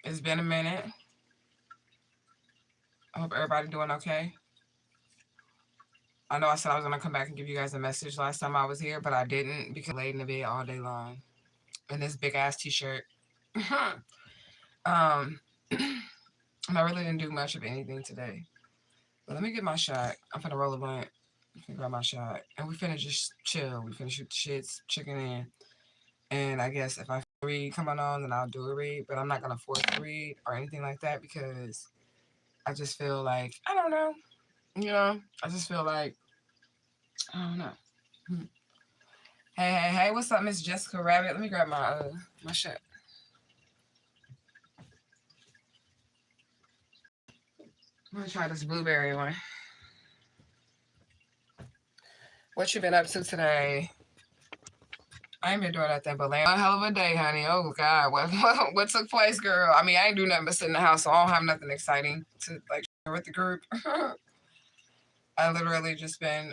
It's been a minute. I hope everybody doing okay. I know I said I was going to come back and give you guys a message last time I was here, but I didn't because I laid in the bed all day long in this big ass t-shirt. And I really didn't do much of anything today. But let me get my shot. I'm finna roll a blunt. I'm finna grab my shot. And we finna just chill. We finna shoot the shits, chicken in. And I guess if I read coming on, then I'll do a read. But I'm not gonna force a read or anything like that because I just feel like I don't know. You know, I just feel like I don't know. Hmm. Hey, hey, hey! What's up, Miss Jessica Rabbit? Let me grab my shit. I'm gonna try this blueberry one. What you been up to today? I ain't been doing nothing but laying. A hell of a day, honey. Oh God, what took place, girl? I mean, I ain't do nothing but sit in the house, so I don't have nothing exciting to like share with the group. I literally just been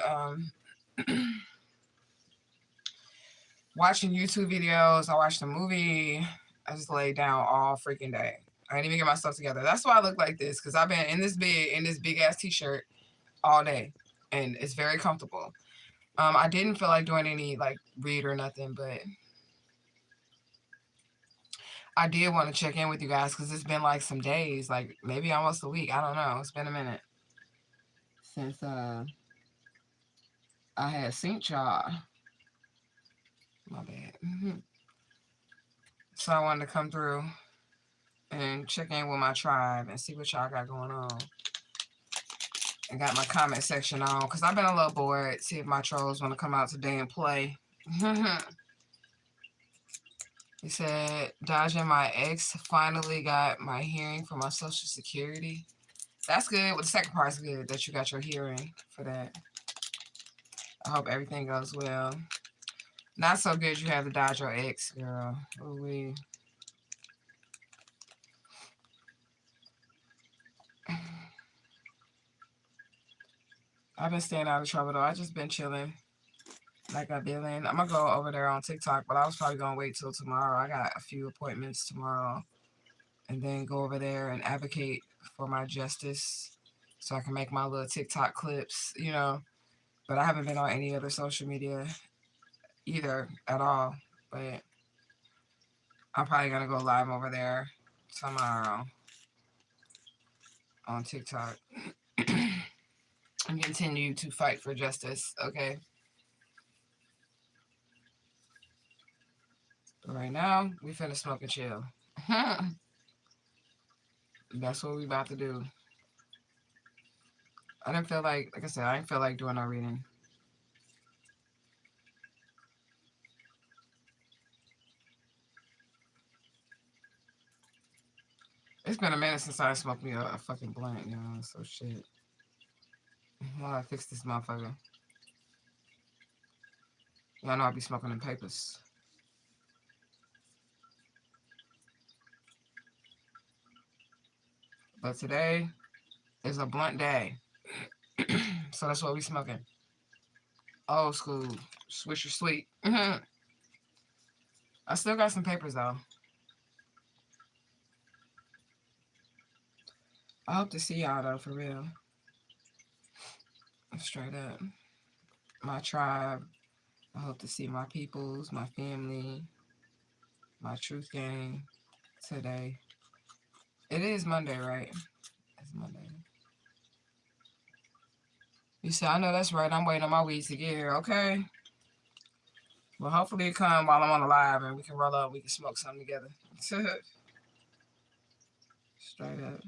watching YouTube videos. I watched a movie. I just laid down all freaking day. I didn't even get myself together. That's why I look like this, because I've been in this bed in this big ass t-shirt all day, and it's very comfortable. I didn't feel like doing any like read or nothing, but I did want to check in with you guys because it's been like some days, like maybe almost a week. I don't know. It's been a minute since I had seen y'all. My bad. So I wanted to come through and check in with my tribe and see what y'all got going on. I got my comment section on because I've been a little bored. See if my trolls want to come out today and play. He said, dodging my ex, finally got my hearing for my social security. That's good. Well, the second part's good that you got your hearing for that. I hope everything goes well. Not so good you have to dodge your ex, girl. Ooh-wee. I've been staying out of trouble, though. I just been chilling like I've been. I'm going to go over there on TikTok, but I was probably going to wait till tomorrow. I got a few appointments tomorrow. And then go over there and advocate for my justice so I can make my little TikTok clips, you know. But I haven't been on any other social media either at all. But I'm probably going to go live over there tomorrow on TikTok and continue to fight for justice, okay? But right now, we finna smoke and chill. That's what we about to do. I didn't feel like I said, I didn't feel like doing no reading. It's been a minute since I smoked me a fucking blunt, you know, so shit. While I fix this motherfucker. Y'all know I be smoking them papers. But today is a blunt day. So that's what we smoking. Old school. Swisher sweet. I still got some papers though. I hope to see y'all though, for real. Straight up. My tribe. I hope to see my peoples, my family, my truth gang today. It is Monday, right? It's Monday. You said, I know that's right. I'm waiting on my weed to get here, okay? Well, hopefully it come while I'm on the live and we can roll up, we can smoke something together. Straight up.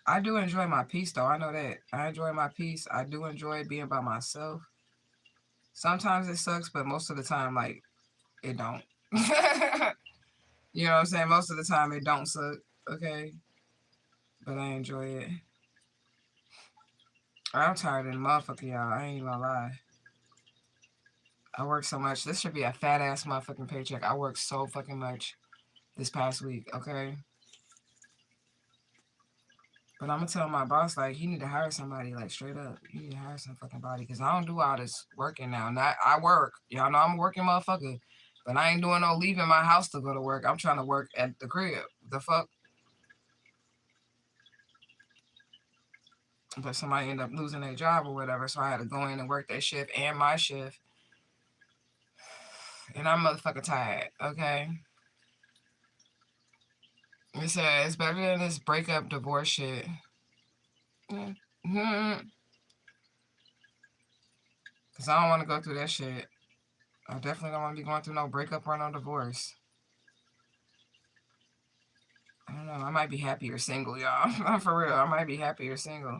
I do enjoy my peace though. I know that. I enjoy my peace. I do enjoy being by myself. Sometimes it sucks, but most of the time, like, it don't. You know what I'm saying? Most of the time it don't suck, okay? But I enjoy it. I'm tired of the motherfucker, y'all. I ain't even gonna lie. I work so much. This should be a fat ass motherfucking paycheck. I worked so fucking much this past week, okay? But I'm gonna tell my boss, like, he need to hire somebody, like, straight up. He need to hire some fucking body, because I don't do all this working now. Not I work. Y'all know I'm a working motherfucker. But I ain't doing no leaving my house to go to work. I'm trying to work at the crib. The fuck? But somebody ended up losing their job or whatever, so I had to go in and work that shift and my shift. And I'm motherfucking tired, okay? It said it's better than this breakup divorce shit. Because I don't want to go through that shit. I definitely don't want to be going through no breakup or no divorce. I don't know. I might be happier single, y'all. For real. I might be happier single.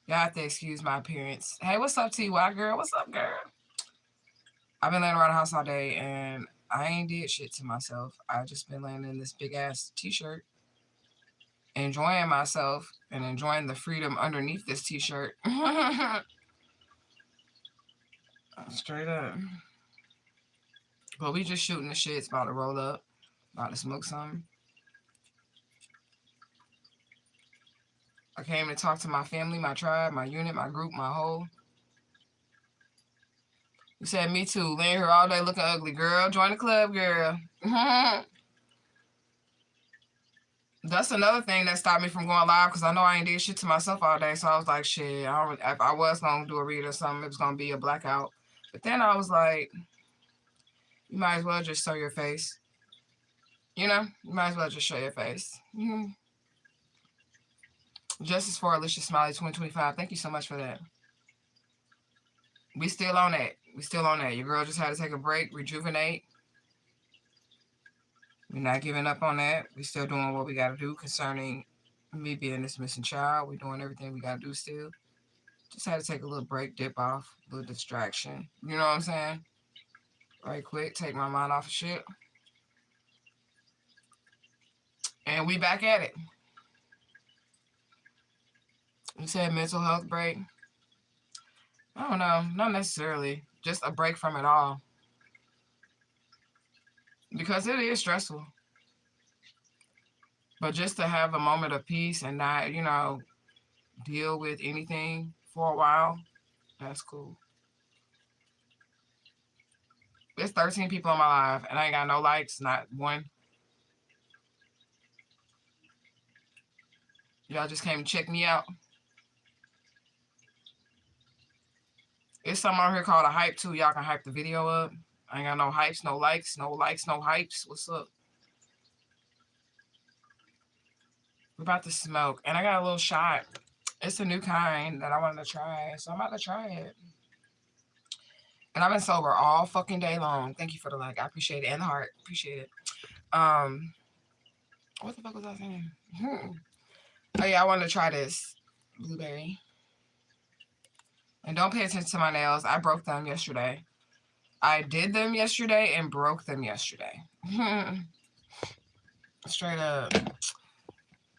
Y'all have to excuse my appearance. Hey, what's up, TY girl? What's up, girl? I've been laying around the house all day, and I ain't did shit to myself. I just been laying in this big-ass t-shirt, enjoying myself, and enjoying the freedom underneath this t-shirt. Straight up. But we just shooting the shit. It's about to roll up. About to smoke something. I came to talk to my family, my tribe, my unit, my group, my whole. You said me too. Laying here all day looking ugly. Girl, join the club, girl. That's another thing that stopped me from going live because I know I ain't did shit to myself all day. So I was like, shit, if I was going to do a read or something, it was going to be a blackout. But then I was like, you might as well just show your face. You know, you might as well just show your face. Justice for Alicia Smiley 2025. Thank you so much for that. We still on that. We still on that. Your girl just had to take a break, rejuvenate. We're not giving up on that. We're still doing what we got to do concerning me being this missing child. We're doing everything we got to do still. Just had to take a little break, dip off, a little distraction. You know what I'm saying? Right quick, take my mind off of shit. And we back at it. You said mental health break? I don't know. Not necessarily. Just a break from it all. Because it is stressful. But just to have a moment of peace and not, you know, deal with anything for a while, that's cool. There's 13 people on my live, and I ain't got no likes, not one. Y'all just came to check me out. It's something out here called a hype, too. Y'all can hype the video up. I ain't got no hypes, no likes, no hypes. What's up? We're about to smoke. And I got a little shot. It's a new kind that I wanted to try. So I'm about to try it. And I've been sober all fucking day long. Thank you for the like. I appreciate it. And the heart. Appreciate it. What the fuck was I saying? Oh, yeah. I wanted to try this. Blueberry. And don't pay attention to my nails. I broke them yesterday. I did them yesterday and broke them yesterday. Straight up.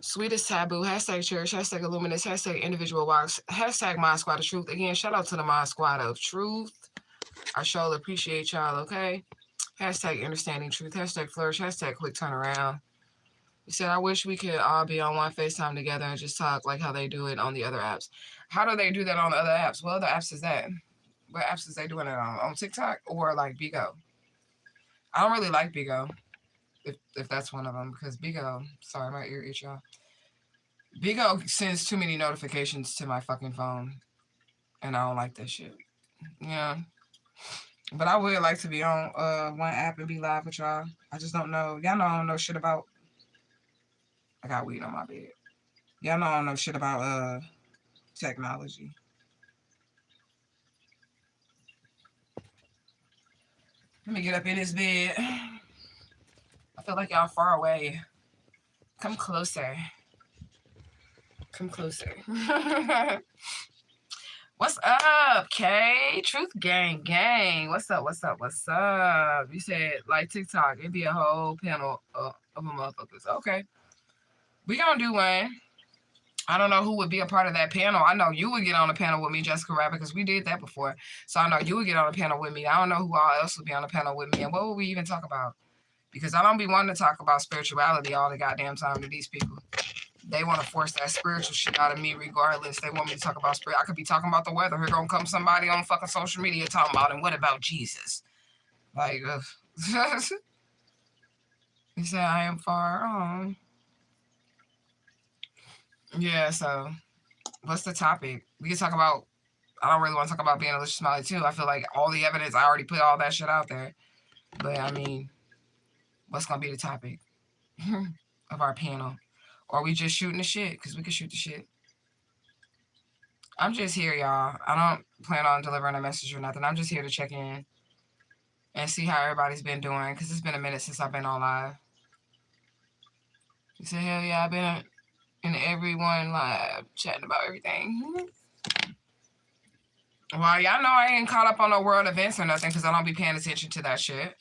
Sweetest taboo. Hashtag cherish. Hashtag illuminous. Hashtag individual walks. Hashtag Mod Squad of Truth. Again, shout out to the Mod Squad of Truth. I sure appreciate y'all, okay? Hashtag understanding truth. Hashtag flourish. Hashtag quick turnaround. He said, I wish we could all be on one FaceTime together and just talk like how they do it on the other apps. How do they do that on the other apps? What other apps is that? What apps is they doing it on? On TikTok or like Bigo? I don't really like Bigo, if that's one of them, because Bigo, sorry, my ear itch, y'all. Bigo sends too many notifications to my fucking phone, and I don't like that shit. Yeah. But I would like to be on one app and be live with y'all. I just don't know. Y'all know I don't know shit about. I got weed on my bed. Y'all know I don't know shit about technology. Let me get up in this bed. I feel like y'all far away. Come closer. Come closer. What's up, Kay? Truth gang. What's up? You said, like TikTok, it'd be a whole panel of motherfuckers. Okay. We gonna do one. I don't know who would be a part of that panel. I know you would get on the panel with me, Jessica Rabbit, because we did that before. So I know you would get on the panel with me. I don't know who all else would be on the panel with me. And what would we even talk about? Because I don't be wanting to talk about spirituality all the goddamn time to these people. They want to force that spiritual shit out of me regardless. They want me to talk about spirit. I could be talking about the weather. Here gonna come somebody on fucking social media talking about, and what about Jesus? Like, he said, I am far on. Yeah, so what's the topic? We can talk about, I don't really want to talk about being a Alicia Smiley too. I feel like all the evidence, I already put all that shit out there. But I mean, what's going to be the topic of our panel? Or are we just shooting the shit? Because we can shoot the shit. I'm just here, y'all. I don't plan on delivering a message or nothing. I'm just here to check in and see how everybody's been doing. Because it's been a minute since I've been on live. You say, hell yeah, I've been in everyone live chatting about everything. Well, y'all know I ain't caught up on no world events or nothing because I don't be paying attention to that shit.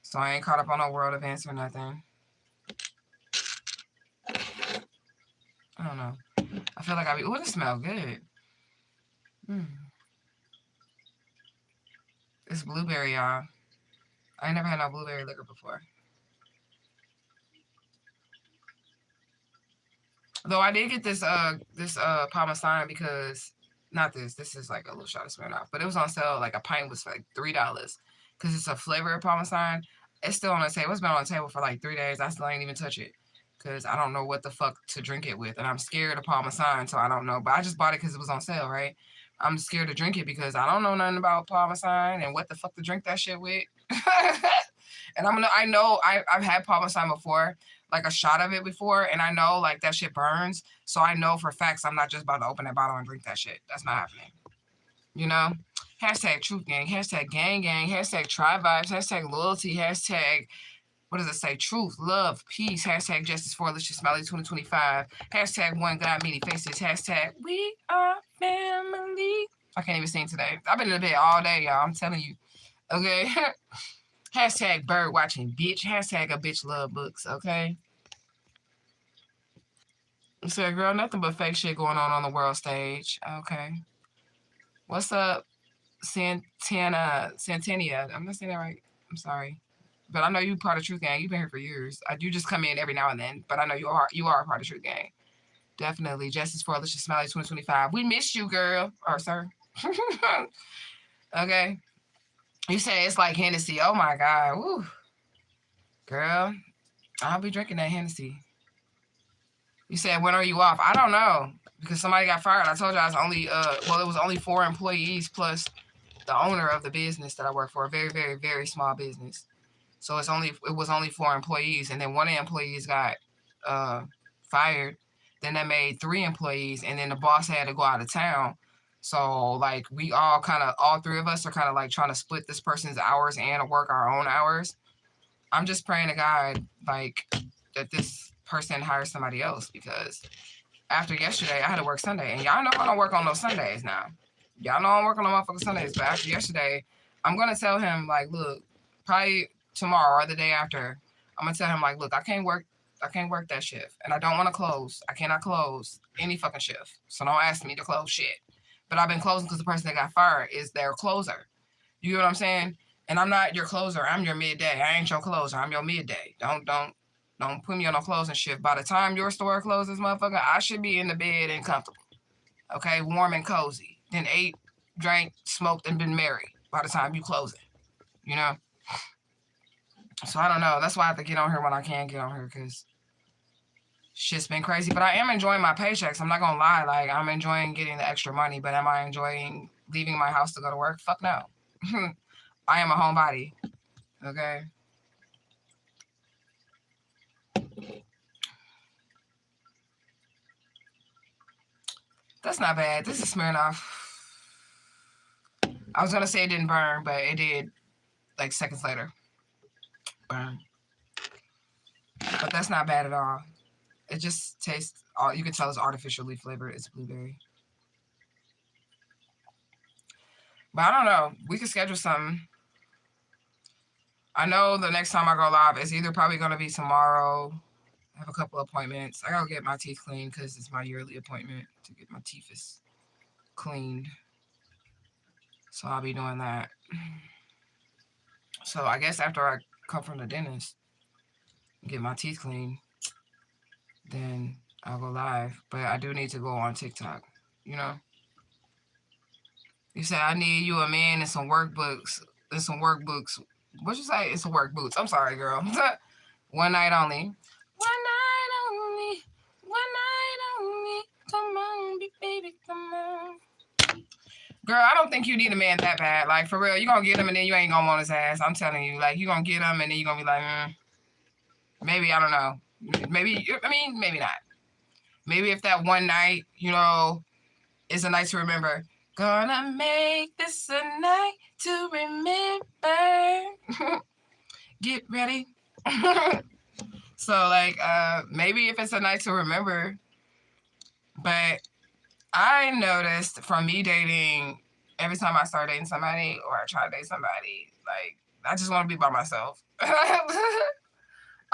So I ain't caught up on no world events or nothing. I don't know. I feel like I be, ooh, it smells good. It's blueberry, y'all. I ain't never had no blueberry liquor before. Though I did get this Parmesan because, not this, this is like a little shot of Smirnoff, but it was on sale, like a pint was like $3 because it's a flavor of Parmesan. It's still on the table. It's been on the table for like 3 days. I still ain't even touch it because I don't know what the fuck to drink it with. And I'm scared of Parmesan, so I don't know. But I just bought it because it was on sale, right? I'm scared to drink it because I don't know nothing about Parmesan and what the fuck to drink that shit with. And I know I've had Parmesan before, like a shot of it before, and I know like that shit burns. So I know for facts I'm not just about to open that bottle and drink that shit. That's not happening. You know? Hashtag truth gang, hashtag gang gang, hashtag tribe vibes, hashtag loyalty, hashtag, what does it say? Truth, love, peace, hashtag justice for Alicia Smiley 2025, hashtag one God many faces, hashtag we are family. I can't even sing today. I've been in the bed all day, y'all. I'm telling you. Okay? Hashtag bird watching bitch. Hashtag a bitch love books, okay? So, girl, nothing but fake shit going on the world stage. Okay. What's up, Santania? I'm not saying that right. I'm sorry. But I know you part of Truth Gang. You've been here for years. You just come in every now and then. But I know you are a part of Truth Gang. Definitely. Justice for Alicia Smiley 2025. We missed you, girl. Or sir. Okay. You say it's like Hennessy. Oh, my God. Woo. Girl, I'll be drinking that Hennessy. You said, when are you off? I don't know. Because somebody got fired. I told you I was only, it was only 4 employees plus the owner of the business that I work for. A very, very, very small business. So it was only 4 employees. And then one of the employees got fired. Then that made 3 employees. And then the boss had to go out of town. So, like, we all 3 of us are kind of like trying to split this person's hours and work our own hours. I'm just praying to God, like, that this person hires somebody else, because after yesterday, I had to work Sunday. And y'all know I don't work on those Sundays now. Y'all know I don't work on no motherfucking Sundays. But after yesterday, I'm going to tell him, like, look, probably tomorrow or the day after, I'm going to tell him, like, look, I can't work that shift. And I don't want to close. I cannot close any fucking shift. So don't ask me to close shit. But I've been closing because the person that got fired is their closer. You know what I'm saying? And I'm not your closer. I'm your midday. I ain't your closer. I'm your midday. Don't put me on a closing shift. By the time your store closes, motherfucker, I should be in the bed and comfortable. Okay? Warm and cozy. Then ate, drank, smoked, and been married by the time you close it. You know? So I don't know. That's why I have to get on here when I can get on here, because shit's been crazy. But I am enjoying my paychecks. I'm not going to lie. Like, I'm enjoying getting the extra money. But am I enjoying leaving my house to go to work? Fuck no. I am a homebody. Okay? That's not bad. This is Smirnoff. I was going to say it didn't burn, but it did, like, seconds later. Burn. But that's not bad at all. It just tastes, you can tell it's artificially flavored. It's blueberry. But I don't know. We could schedule something. I know the next time I go live is either probably going to be tomorrow. I have a couple appointments. I got to get my teeth cleaned because it's my yearly appointment to get my teeth cleaned. So I'll be doing that. So I guess after I come from the dentist and get my teeth cleaned, then I'll go live. But I do need to go on TikTok, you know? You say, I need you a man and some workbooks. And some workbooks. What'd you say? It's some workboots. I'm sorry, girl. One night only. One night only. One night only. Come on, baby, come on. Girl, I don't think you need a man that bad. Like, for real, you gonna get him and then you ain't gonna want his ass. I'm telling you. Like, you gonna get him and then you gonna be like, maybe, I don't know. Maybe, I mean, maybe not. Maybe if that one night, you know, is a night to remember. Gonna make this a night to remember. Get ready. So, like, maybe if it's a night to remember. But I noticed from me dating, every time I start dating somebody or I try to date somebody, like, I just want to be by myself. I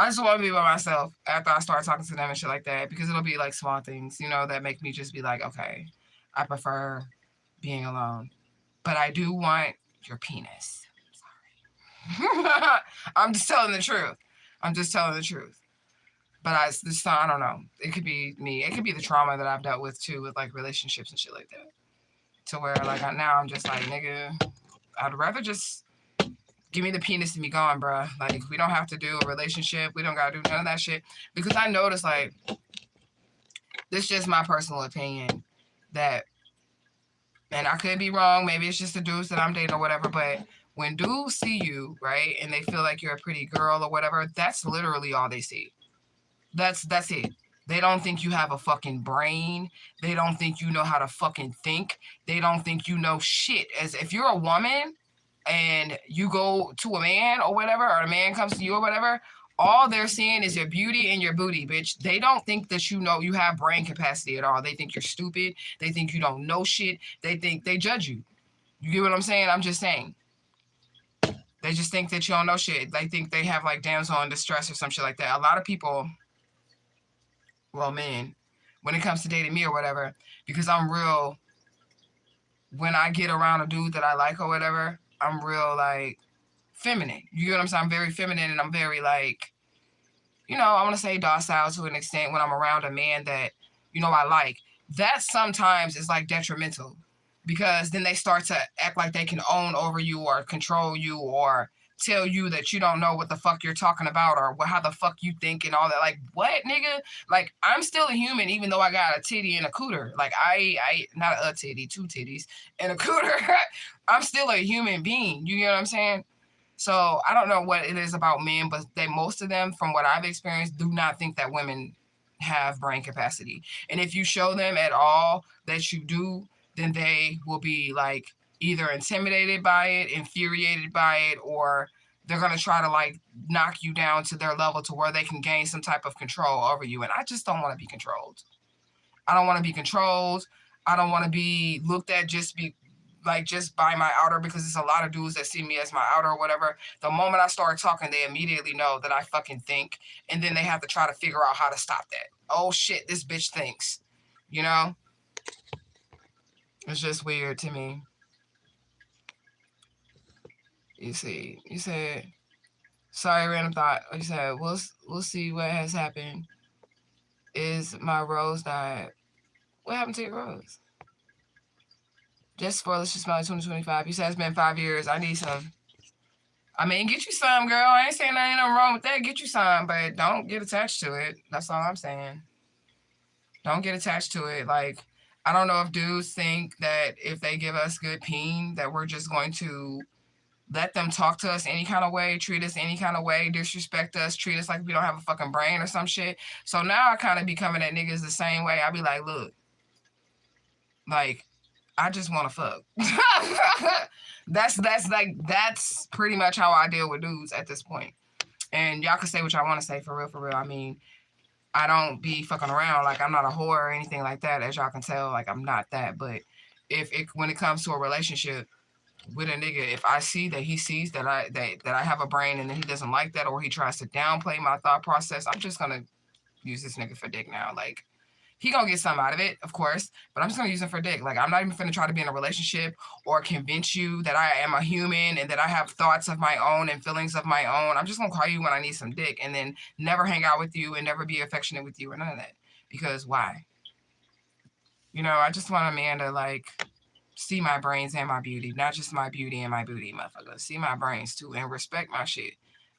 just want to be by myself after I start talking to them and shit like that, because it'll be like small things, you know, that make me just be like, okay, I prefer being alone. But I do want your penis. Sorry. I'm just telling the truth. I'm just telling the truth. But I don't know. It could be me. It could be the trauma that I've dealt with too, with like relationships and shit like that. To where like now I'm just like, nigga, I'd rather just give me the penis and be gone, bruh. Like, we don't have to do a relationship. We don't gotta do none of that shit. Because I noticed, like, this is just my personal opinion, that, and I could be wrong, maybe it's just the dudes that I'm dating or whatever, but when dudes see you, right, and they feel like you're a pretty girl or whatever, that's literally all they see. That's it. They don't think you have a fucking brain. They don't think you know how to fucking think. They don't think you know shit. As if you're a woman and you go to a man or whatever, or a man comes to you or whatever, all they're seeing is your beauty and your booty, bitch. They don't think that you know you have brain capacity at all. They think you're stupid. They think you don't know shit. They think they judge you. You get what I'm saying? I'm just saying. They just think that you don't know shit. They think they have like damsel in distress or some shit like that. A lot of people, well, men, when it comes to dating me or whatever, because I'm real, when I get around a dude that I like or whatever, I'm real, like, feminine. You get what I'm saying? I'm very feminine, and I'm very, like, you know, I want to say docile to an extent when I'm around a man that, you know, I like. That sometimes is, like, detrimental, because then they start to act like they can own over you or control you or tell you that you don't know what the fuck you're talking about or how the fuck you think and all that. Like, what, nigga? Like, I'm still a human even though I got a titty and a cooter. Like, I not a titty, two titties and a cooter. I'm still a human being. You get what I'm saying? So I don't know what it is about men, but most of them, from what I've experienced, do not think that women have brain capacity. And if you show them at all that you do, then they will be like either intimidated by it, infuriated by it, or they're going to try to like knock you down to their level to where they can gain some type of control over you. And I just don't want to be controlled. I don't want to be controlled. I don't want to be looked at just by my outer, because there's a lot of dudes that see me as my outer or whatever. The moment I start talking, they immediately know that I fucking think, and then they have to try to figure out how to stop that. Oh shit, this bitch thinks, you know? It's just weird to me. You see, you said, sorry, random thought. You said, we'll see what has happened. Is my rose died? What happened to your rose? Just for Let's Just Smile 2025. You said it's been 5 years. I need some. I mean, get you some, girl. I ain't saying nothing wrong with that. Get you some, but don't get attached to it. That's all I'm saying. Don't get attached to it. Like, I don't know if dudes think that if they give us good peen, that we're just going to let them talk to us any kind of way, treat us any kind of way, disrespect us, treat us like we don't have a fucking brain or some shit. So now I kind of be coming at niggas the same way. I be like, look, like, I just want to fuck. That's pretty much how I deal with dudes at this point. And y'all can say what y'all want to say, for real, for real. I mean, I don't be fucking around. Like, I'm not a whore or anything like that, as y'all can tell. Like, I'm not that. But when it comes to a relationship with a nigga, if I see that he sees that I have a brain and then he doesn't like that, or he tries to downplay my thought process, I'm just gonna use this nigga for dick now. Like, he gonna get something out of it, of course, but I'm just gonna use him for dick. Like, I'm not even finna try to be in a relationship or convince you that I am a human and that I have thoughts of my own and feelings of my own. I'm just gonna call you when I need some dick, and then never hang out with you and never be affectionate with you or none of that. Because why? You know, I just want a man to, like, see my brains and my beauty. Not just my beauty and my booty, motherfucker. See my brains, too, and respect my shit.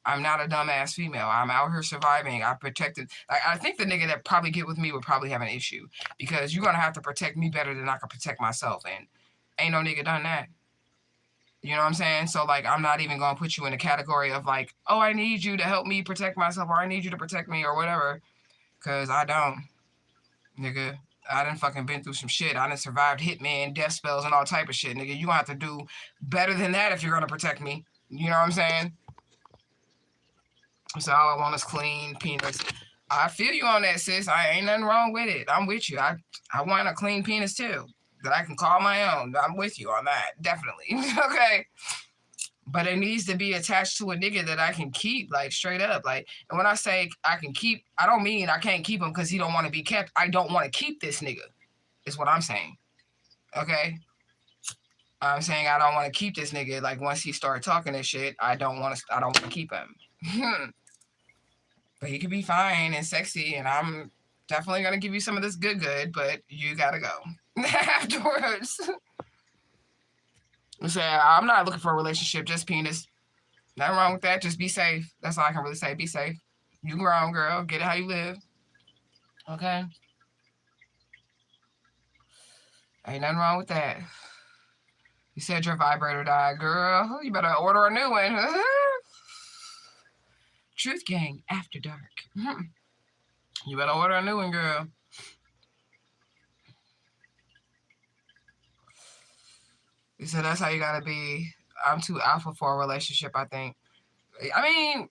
I'm not a dumbass female. I'm out here surviving. I protected. I think the nigga that probably get with me would probably have an issue. Because you're going to have to protect me better than I can protect myself. And ain't no nigga done that. You know what I'm saying? So, like, I'm not even going to put you in a category of, like, oh, I need you to help me protect myself, or I need you to protect me, or whatever. Because I don't. Nigga, I done fucking been through some shit. I done survived hitman, death spells, and all type of shit, nigga. You gonna have to do better than that if you're gonna protect me. You know what I'm saying? So all I want is clean penis. I feel you on that, sis. I ain't nothing wrong with it. I'm with you. I want a clean penis, too. That I can call my own. I'm with you on that. Definitely. Okay. But it needs to be attached to a nigga that I can keep, like, straight up. Like, and when I say I can keep, I don't mean I can't keep him because he don't want to be kept. I don't want to keep this nigga, is what I'm saying. Okay? I'm saying I don't want to keep this nigga. Like, once he started talking this shit, I don't want to keep him. But he could be fine and sexy, and I'm definitely going to give you some of this good, but you got to go afterwards. I said, I'm not looking for a relationship, just penis. Nothing wrong with that. Just be safe. That's all I can really say. Be safe. You grown, girl. Get it how you live. Okay? Ain't nothing wrong with that. You said your vibrator died, girl. You better order a new one. Truth gang after dark. You better order a new one, girl. You said that's how you gotta be. I'm too alpha for a relationship, I think. I mean,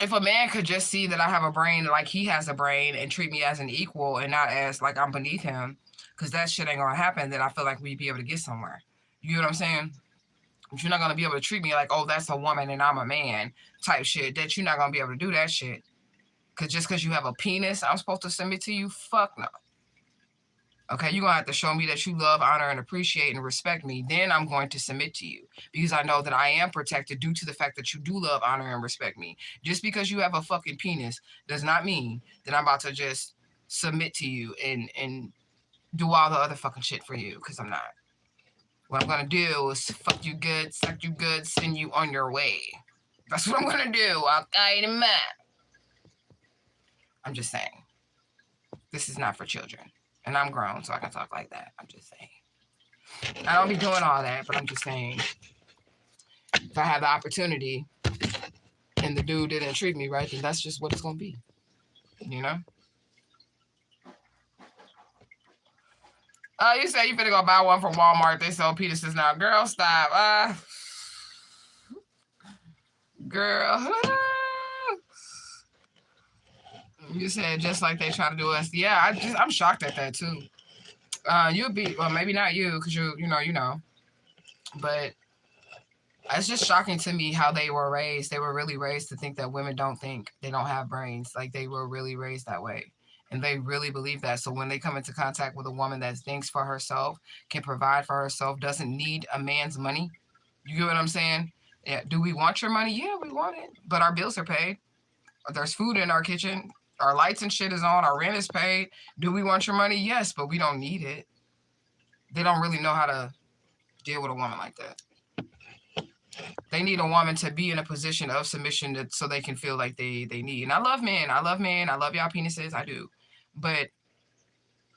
if a man could just see that I have a brain like he has a brain and treat me as an equal and not as like I'm beneath him, because that shit ain't gonna happen, then I feel like we'd be able to get somewhere. You know what I'm saying? If you're not gonna be able to treat me like, oh, that's a woman and I'm a man type shit, that you're not gonna be able to do that shit. Because just because you have a penis, I'm supposed to submit to you? Fuck no. Okay, you're going to have to show me that you love, honor, and appreciate and respect me. Then I'm going to submit to you because I know that I am protected due to the fact that you do love, honor, and respect me. Just because you have a fucking penis does not mean that I'm about to just submit to you and do all the other fucking shit for you, because I'm not. What I'm going to do is fuck you good, suck you good, send you on your way. That's what I'm going to do. Okay, man. I'm just saying. This is not for children. And I'm grown, so I can talk like that. I'm just saying. I don't be doing all that, but I'm just saying. If I have the opportunity and the dude didn't treat me right, then that's just what it's going to be. You know? Oh, you say you finna go buy one from Walmart. They sell penises now. Girl, stop. Girl. You said just like they try to do us. Yeah, I'm shocked at that too. You'll be, well, maybe not you, because you know. But it's just shocking to me how they were raised. They were really raised to think that women don't think, they don't have brains. Like, they were really raised that way. And they really believe that. So when they come into contact with a woman that thinks for herself, can provide for herself, doesn't need a man's money. You get what I'm saying? Yeah. Do we want your money? Yeah, we want it. But our bills are paid. There's food in our kitchen. Our lights and shit is on. Our rent is paid. Do we want your money? Yes, but we don't need it. They don't really know how to deal with a woman like that. They need a woman to be in a position of submission so they can feel like they need. And I love men. I love men. I love y'all penises. I do. But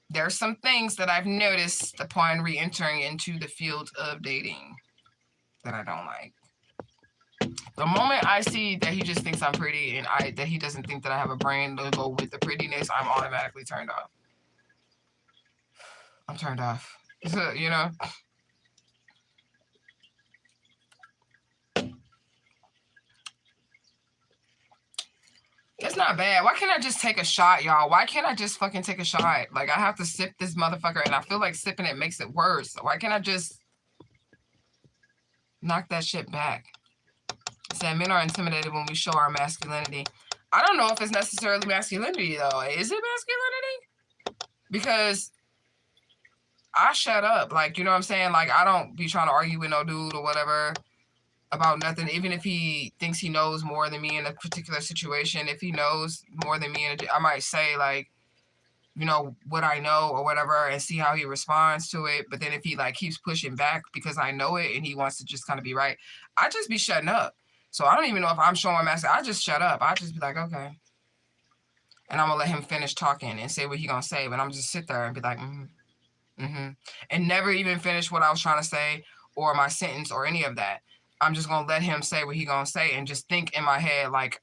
there's some things that I've noticed upon re-entering into the field of dating that I don't like. The moment I see that he just thinks I'm pretty and that he doesn't think that I have a brain to go with the prettiness, I'm automatically turned off. I'm turned off. You know? It's not bad. Why can't I just take a shot, y'all? Why can't I just fucking take a shot? Like, I have to sip this motherfucker, and I feel like sipping it makes it worse. Why can't I just knock that shit back? It said men are intimidated when we show our masculinity. I don't know if it's necessarily masculinity, though. Is it masculinity? Because I shut up. Like, you know what I'm saying? Like, I don't be trying to argue with no dude or whatever about nothing, even if he thinks he knows more than me in a particular situation. If he knows more than me, I might say, like, you know, what I know or whatever, and see how he responds to it. But then if he like keeps pushing back because I know it and he wants to just kind of be right, I just be shutting up. So I don't even know if I'm showing my I just shut up. I just be like, okay. And I'm gonna let him finish talking and say what he gonna say, but I'm just sit there and be like, and never even finish what I was trying to say or my sentence or any of that. I'm just gonna let him say what he gonna say and just think in my head like,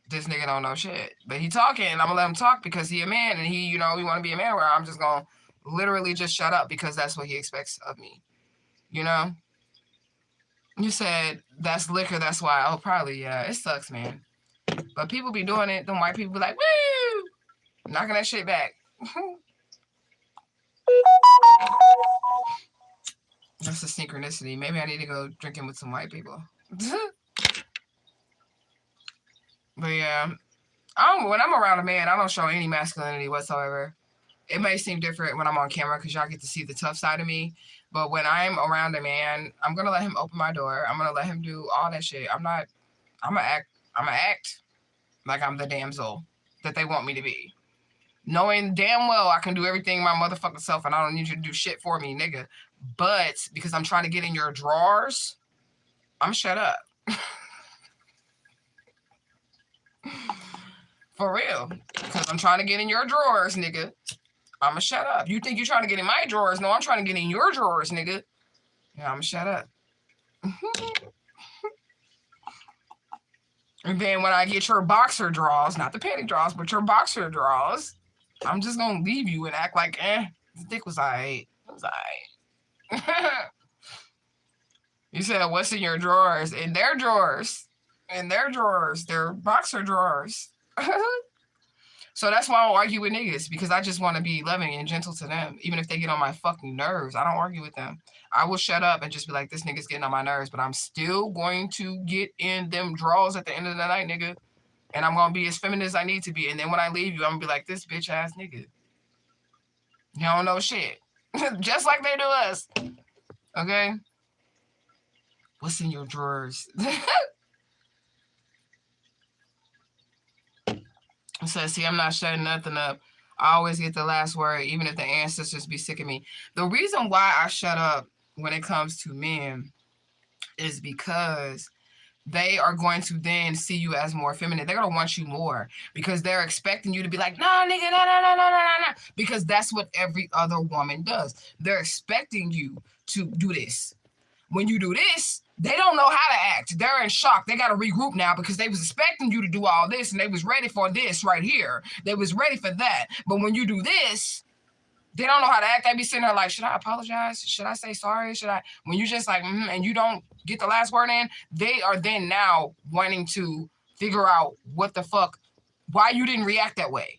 this nigga don't know shit. But he talking, and I'm gonna let him talk because he a man and he, you know, he wanna be a man, where I'm just gonna literally just shut up because that's what he expects of me. You know? You said that's liquor, that's why. Oh, probably, yeah. It sucks, man. But people be doing it. Them white people be like, woo! Knocking that shit back. That's a synchronicity. Maybe I need to go drinking with some white people. But yeah, when I'm around a man, I don't show any masculinity whatsoever. It may seem different when I'm on camera because y'all get to see the tough side of me. But when I'm around a man, I'm gonna let him open my door. I'm gonna let him do all that shit. I'm gonna act like I'm the damsel that they want me to be. Knowing damn well I can do everything my motherfucking self and I don't need you to do shit for me, nigga. But because I'm trying to get in your drawers, I'm shut up. For real. Because I'm trying to get in your drawers, nigga. I'ma shut up. You think you're trying to get in my drawers? No, I'm trying to get in your drawers, nigga. Yeah, I'ma shut up. And then when I get your boxer drawers, not the panty drawers, but your boxer drawers, I'm just gonna leave you and act like, this dick was alright. It was alright. You said, what's in your drawers? In their drawers. In their drawers. Their boxer drawers. So that's why I don't argue with niggas, because I just want to be loving and gentle to them. Even if they get on my fucking nerves, I don't argue with them. I will shut up and just be like, this nigga's getting on my nerves, but I'm still going to get in them drawers at the end of the night, nigga. And I'm going to be as feminine as I need to be. And then when I leave you, I'm going to be like, this bitch ass nigga. You don't know shit. Just like they do us. Okay? What's in your drawers? It says, see, I'm not shutting nothing up. I always get the last word, even if the ancestors be sick of me. The reason why I shut up when it comes to men is because they are going to then see you as more feminine. They're going to want you more because they're expecting you to be like, no, nigga, no. Because that's what every other woman does. They're expecting you to do this. When you do this, they don't know how to act. They're in shock. They got to regroup now because they was expecting you to do all this and they was ready for this right here. They was ready for that. But when you do this, they don't know how to act. They be sitting there like, should I apologize? Should I say sorry? Should I? When you just like, and you don't get the last word in, they are then now wanting to figure out what the fuck, why you didn't react that way.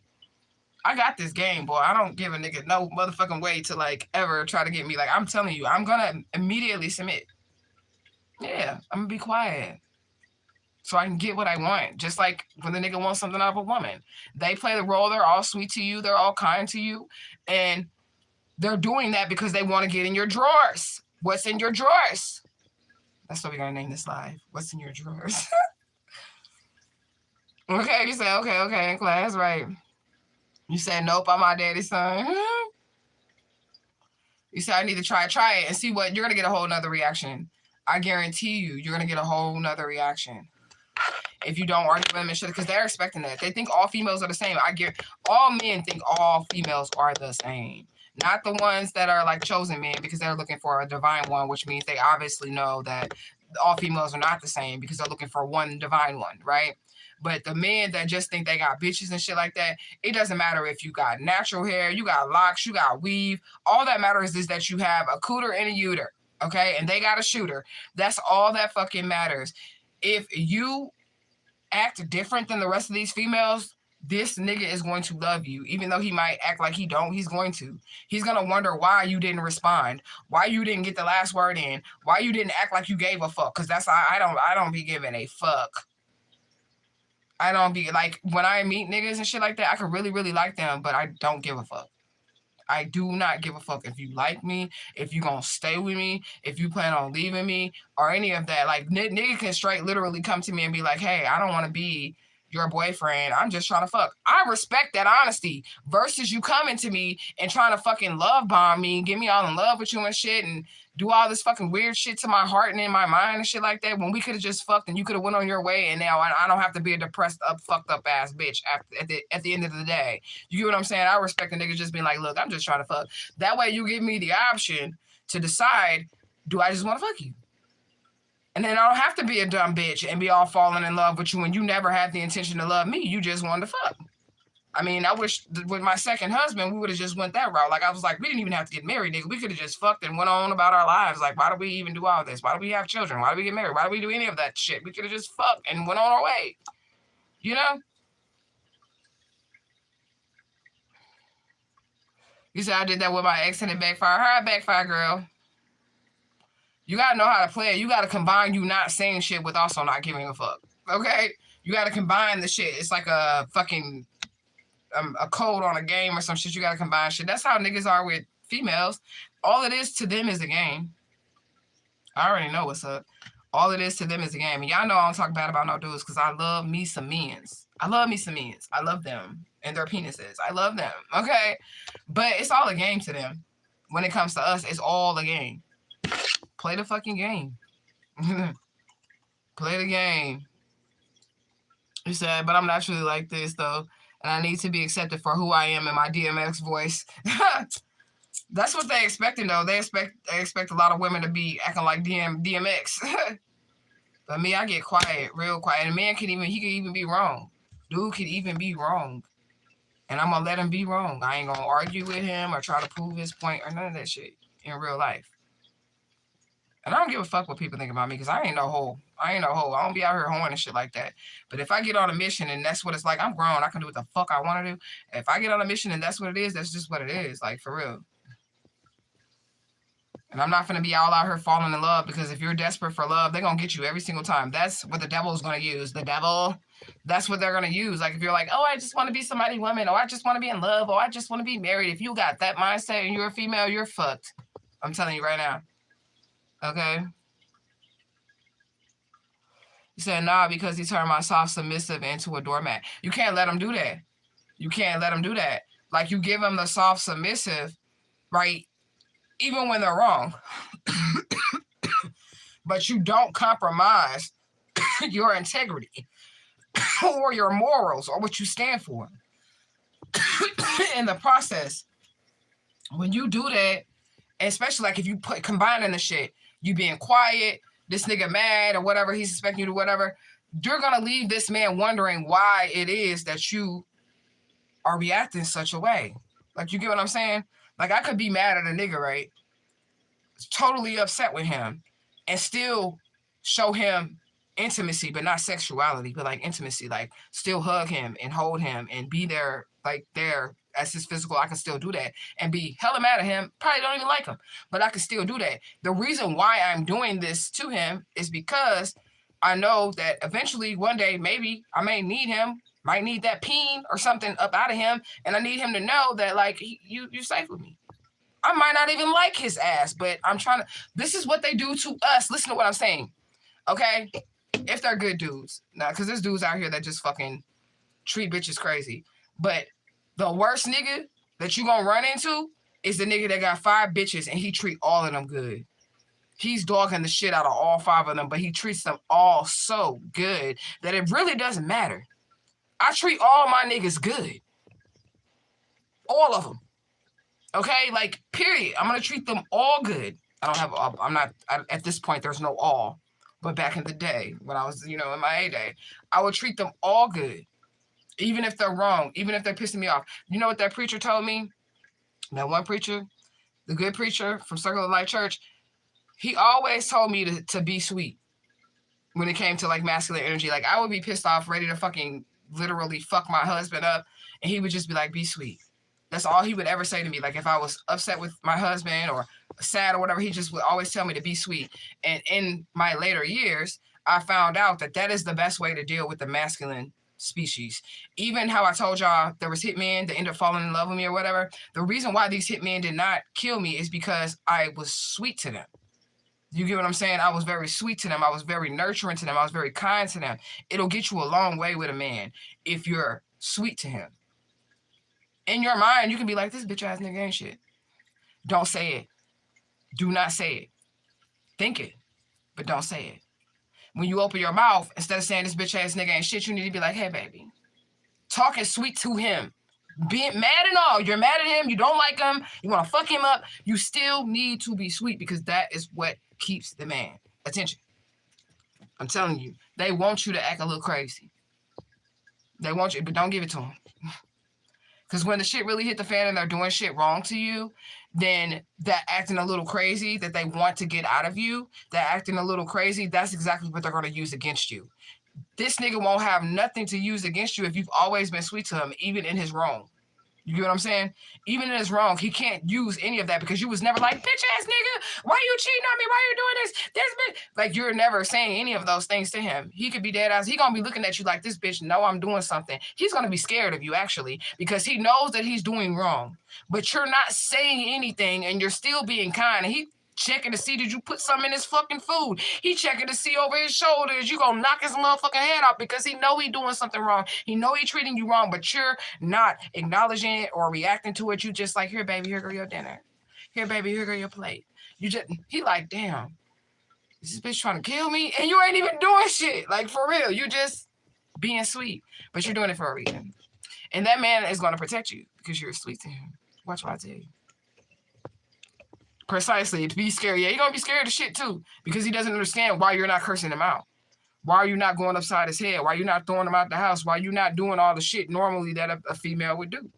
I got this game, boy. I don't give a nigga no motherfucking way to like ever try to get me. Like, I'm telling you, I'm gonna immediately submit. Yeah, I'm gonna be quiet so I can get what I want. Just like when the nigga wants something out of a woman. They play the role. They're all sweet to you. They're all kind to you. And they're doing that because they want to get in your drawers. What's in your drawers? That's what we're gonna name this live. What's in your drawers? Okay, you say, okay, in class, right. You said, nope, I'm my daddy's son. You said, I need to try it and see what, you're going to get a whole nother reaction. I guarantee you, you're going to get a whole nother reaction. If you don't argue with them and shit, because they're expecting that. They think all females are the same. All men think all females are the same. Not the ones that are like chosen men because they're looking for a divine one, which means they obviously know that all females are not the same because they're looking for one divine one, right? But the men that just think they got bitches and shit like that, it doesn't matter if you got natural hair, you got locks, you got weave. All that matters is that you have a cooter and a uter, okay? And they got a shooter. That's all that fucking matters. If you act different than the rest of these females, this nigga is going to love you. Even though he might act like he don't, he's going to. He's going to wonder why you didn't respond, why you didn't get the last word in, why you didn't act like you gave a fuck. Because that's I don't be giving a fuck. I don't be like, when I meet niggas and shit like that, I can really, really like them, but I don't give a fuck. I do not give a fuck if you like me, if you gonna stay with me, if you plan on leaving me, or any of that. Like, nigga can straight literally come to me and be like, hey, I don't want to be your boyfriend. I'm just trying to fuck. I respect that honesty versus you coming to me and trying to fucking love bomb me and get me all in love with you and shit and do all this fucking weird shit to my heart and in my mind and shit like that when we could have just fucked and you could have went on your way and now I don't have to be a depressed up, fucked up ass bitch at the end of the day. You get what I'm saying? I respect a nigga just being like, look, I'm just trying to fuck. That way you give me the option to decide, do I just want to fuck you? And then I don't have to be a dumb bitch and be all falling in love with you when you never had the intention to love me. You just wanted to fuck. I mean, I wish with my second husband, we would have just went that route. Like, I was like, we didn't even have to get married, nigga. We could have just fucked and went on about our lives. Like, why do we even do all this? Why do we have children? Why do we get married? Why do we do any of that shit? We could have just fucked and went on our way. You know? You said I did that with my ex and it backfired. How it backfired, girl? You got to know how to play it. You got to combine you not saying shit with also not giving a fuck. Okay? You got to combine the shit. It's like a fucking a code on a game or some shit. You got to combine shit. That's how niggas are with females. All it is to them is a game. I already know what's up. All it is to them is a game. And y'all know I don't talk bad about no dudes because I love me some mens. I love me some mens. I love them and their penises. I love them. Okay? But it's all a game to them. When it comes to us, it's all a game. Play the fucking game. Play the game. He said, but I'm naturally like this, though. And I need to be accepted for who I am in my DMX voice. That's what they expecting, though. They expect a lot of women to be acting like DMX. But me, I get quiet, real quiet. And a man he could even be wrong. Dude could even be wrong. And I'm going to let him be wrong. I ain't going to argue with him or try to prove his point or none of that shit in real life. And I don't give a fuck what people think about me because I ain't no hoe. I don't be out here hoeing and shit like that. But if I get on a mission and that's what it's like, I'm grown. I can do what the fuck I want to do. If I get on a mission and that's what it is, that's just what it is. Like, for real. And I'm not going to be all out here falling in love because if you're desperate for love, they're going to get you every single time. That's what the devil is going to use. The devil, that's what they're going to use. Like, if you're like, oh, I just want to be somebody woman, or I just want to be in love, or I just want to be married. If you got that mindset and you're a female, you're fucked. I'm telling you right now. Okay. He said, nah, because he turned my soft submissive into a doormat. You can't let him do that. You can't let him do that. Like, you give him the soft submissive, right? Even when they're wrong. But you don't compromise your integrity or your morals or what you stand for. In the process, when you do that, especially like if you combining the shit, you being quiet, this nigga mad or whatever, he's expecting you to whatever, you're going to leave this man wondering why it is that you are reacting such a way. Like, you get what I'm saying? Like, I could be mad at a nigga, right? Totally upset with him and still show him intimacy, but not sexuality, but like intimacy, like still hug him and hold him and be there, like there as his physical. I can still do that and be hella mad at him. Probably don't even like him, but I can still do that. The reason why I'm doing this to him is because I know that eventually one day, maybe I may need him, might need that peen or something up out of him. And I need him to know that like, you're safe with me. I might not even like his ass, but I'm trying to, this is what they do to us. Listen to what I'm saying. Okay. If they're good dudes. Now, because there's dudes out here that just fucking treat bitches crazy. But the worst nigga that you gonna run into is the nigga that got 5 bitches and he treat all of them good. He's dogging the shit out of all 5 of them, but he treats them all so good that it really doesn't matter. I treat all my niggas good. All of them. Okay? Like, period. I'm gonna treat them all good. At this point, there's no all. But back in the day, when I was, in my A day, I would treat them all good. Even if they're wrong, even if they're pissing me off. You know what that preacher told me? That one preacher, the good preacher from Circle of Life Church, he always told me to be sweet when it came to like masculine energy. Like, I would be pissed off, ready to fucking literally fuck my husband up. And he would just be like, be sweet. That's all he would ever say to me. Like, if I was upset with my husband or sad or whatever, he just would always tell me to be sweet. And in my later years, I found out that that is the best way to deal with the masculine species. Even how I told y'all there was hitmen that ended up falling in love with me or whatever. The reason why these hitmen did not kill me is because I was sweet to them. You get what I'm saying? I was very sweet to them. I was very nurturing to them. I was very kind to them. It'll get you a long way with a man if you're sweet to him. In your mind, you can be like, this bitch ass nigga ain't shit. Don't say it. Do not say it. Think it, but don't say it. When you open your mouth, instead of saying this bitch ass nigga ain't shit, you need to be like, hey, baby. Talking sweet to him. Being mad and all. You're mad at him. You don't like him. You want to fuck him up. You still need to be sweet because that is what keeps the man attention. I'm telling you. They want you to act a little crazy. They want you, but don't give it to them. Because when the shit really hit the fan and they're doing shit wrong to you, then that acting a little crazy that they want to get out of you, that acting a little crazy, that's exactly what they're going to use against you. This nigga won't have nothing to use against you if you've always been sweet to him, even in his wrong. You get what I'm saying? Even in his wrong, he can't use any of that because you was never like, bitch ass nigga, why you cheating on me? Why you doing this? This bitch. Like, you're never saying any of those things to him. He could be dead ass. He gonna be looking at you like, this bitch know I'm doing something. He's gonna be scared of you, actually, because he knows that he's doing wrong. But you're not saying anything and you're still being kind. And he checking to see, did you put something in his fucking food? He checking to see over his shoulders. You gonna knock his motherfucking head off because he know he doing something wrong. He know he treating you wrong, but you're not acknowledging it or reacting to it. You just like, here, baby, here go your dinner. Here, baby, here go your plate. You just, he like, damn, is this bitch trying to kill me? And you ain't even doing shit. Like, for real. You just being sweet, but you're doing it for a reason. And that man is going to protect you because you're sweet to him. Watch what I tell you. Precisely. To be scared. Yeah, you're going to be scared of shit too because he doesn't understand why you're not cursing him out. Why are you not going upside his head? Why are you not throwing him out the house? Why are you not doing all the shit normally that a female would do?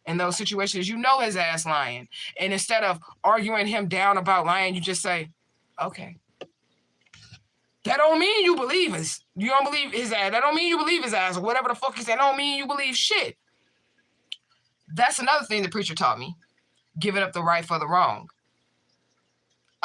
In those situations, you know his ass lying. And instead of arguing him down about lying, you just say, okay. That don't mean you believe his. You don't believe his ass. That don't mean you believe his ass or whatever the fuck he said. That don't mean you believe shit. That's another thing the preacher taught me. Giving up the right for the wrong.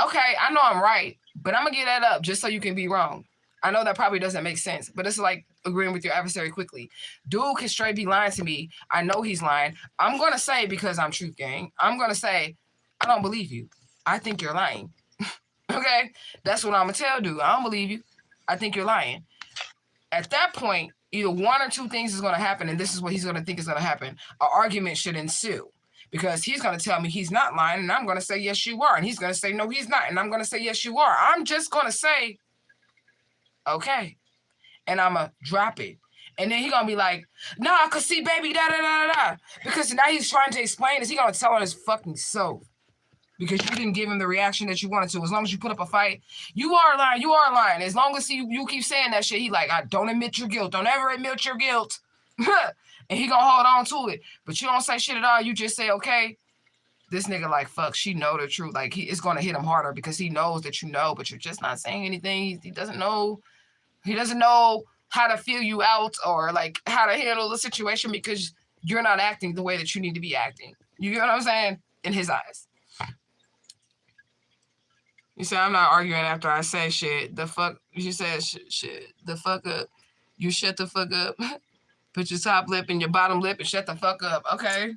Okay, I know I'm right, but I'm going to give that up just so you can be wrong. I know that probably doesn't make sense, but it's like agreeing with your adversary quickly. Dude can straight be lying to me. I know he's lying. I'm going to say, because I'm truth gang, I'm going to say, I don't believe you. I think you're lying. Okay? That's what I'm going to tell dude. I don't believe you. I think you're lying. At that point, either one or two things is going to happen, and this is what he's going to think is going to happen. An argument should ensue. Because he's going to tell me he's not lying, and I'm going to say, yes, you are. And he's going to say, no, he's not. And I'm going to say, yes, you are. I'm just going to say, okay. And I'm going to drop it. And then he's going to be like, nah, because see, baby, da-da-da-da-da. Because now he's trying to explain this. He's going to tell on his fucking self. Because you didn't give him the reaction that you wanted to. As long as you put up a fight, you are lying. You are lying. As long as you keep saying that shit, he like, I don't admit your guilt. Don't ever admit your guilt. And he gonna hold on to it. But you don't say shit at all. You just say, okay. This nigga like, fuck, she know the truth. Like, it's gonna hit him harder because he knows that you know, but you're just not saying anything. He doesn't know. He doesn't know how to feel you out or like how to handle the situation because you're not acting the way that you need to be acting. You get what I'm saying? In his eyes. You say, I'm not arguing after I say shit. The fuck, you said shit. The fuck up. You shut the fuck up. Put your top lip and your bottom lip and shut the fuck up. Okay.